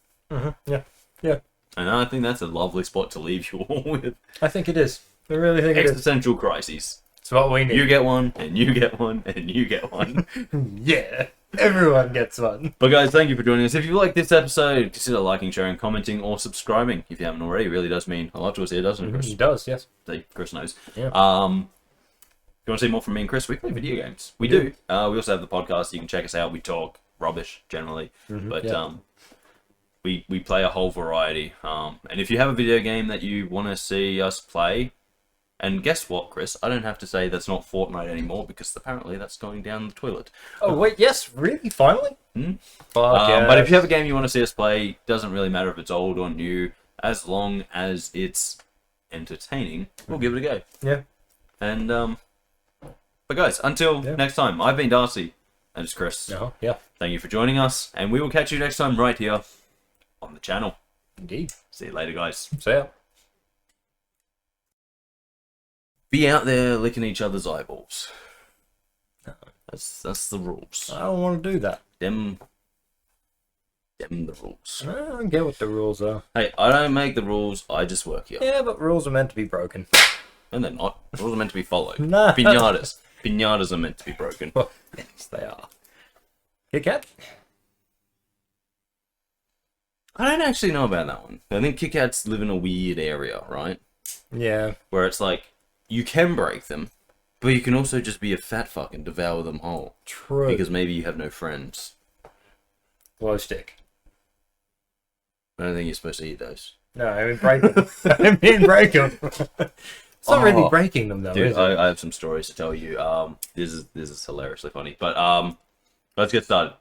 S2: Yeah. Yeah.
S1: And I think that's a lovely spot to leave you all with.
S2: I think it is. I really think it is.
S1: Existential crises.
S2: It's what we need.
S1: You get one, and you get one, and you get one.
S2: Yeah. Everyone gets one.
S1: But guys, thank you for joining us. If you like this episode, consider liking, sharing, commenting, or subscribing. If you haven't already, it really does mean a lot to us here, doesn't it, Kris?
S2: It does, yes.
S1: See, Kris knows.
S2: Yeah.
S1: If you want to see more from me and Kris, we play video games. We do. We also have the podcast. You can check us out. We talk rubbish generally, but
S2: yeah.
S1: we play a whole variety. And if you have a video game that you want to see us play, and guess what, Kris? I don't have to say that's not Fortnite anymore, because apparently that's going down the toilet.
S2: Oh, wait, yes? Really? Finally? Fuck yes.
S1: But if you have a game you want to see us play, doesn't really matter if it's old or new, as long as it's entertaining, we'll give it a go.
S2: Yeah.
S1: And but guys, until next time, I've been Darcy, and it's Kris.
S2: Yeah.
S1: Thank you for joining us, and we will catch you next time right here on the channel.
S2: Indeed.
S1: See you later, guys.
S2: See ya.
S1: Be out there licking each other's eyeballs. That's the rules.
S2: I don't want to do that.
S1: Them the rules.
S2: I don't get what the rules are.
S1: Hey, I don't make the rules, I just work here.
S2: Yeah, but rules are meant to be broken.
S1: And they're not. Rules are meant to be followed.
S2: No.
S1: Pinatas. Pinatas are meant to be broken.
S2: Yes, they are. Kit Kat?
S1: I don't actually know about that one. I think Kit Kats live in a weird area, right?
S2: Yeah.
S1: Where it's like, you can break them, but you can also just be a fat fuck and devour them whole.
S2: True.
S1: Because maybe you have no friends.
S2: Glow stick.
S1: I don't think you're supposed to eat those.
S2: No, I mean break them. I mean break them. It's not really breaking them though,
S1: Dude,
S2: is it?
S1: I have some stories to tell you. This is hilariously funny. But let's get started.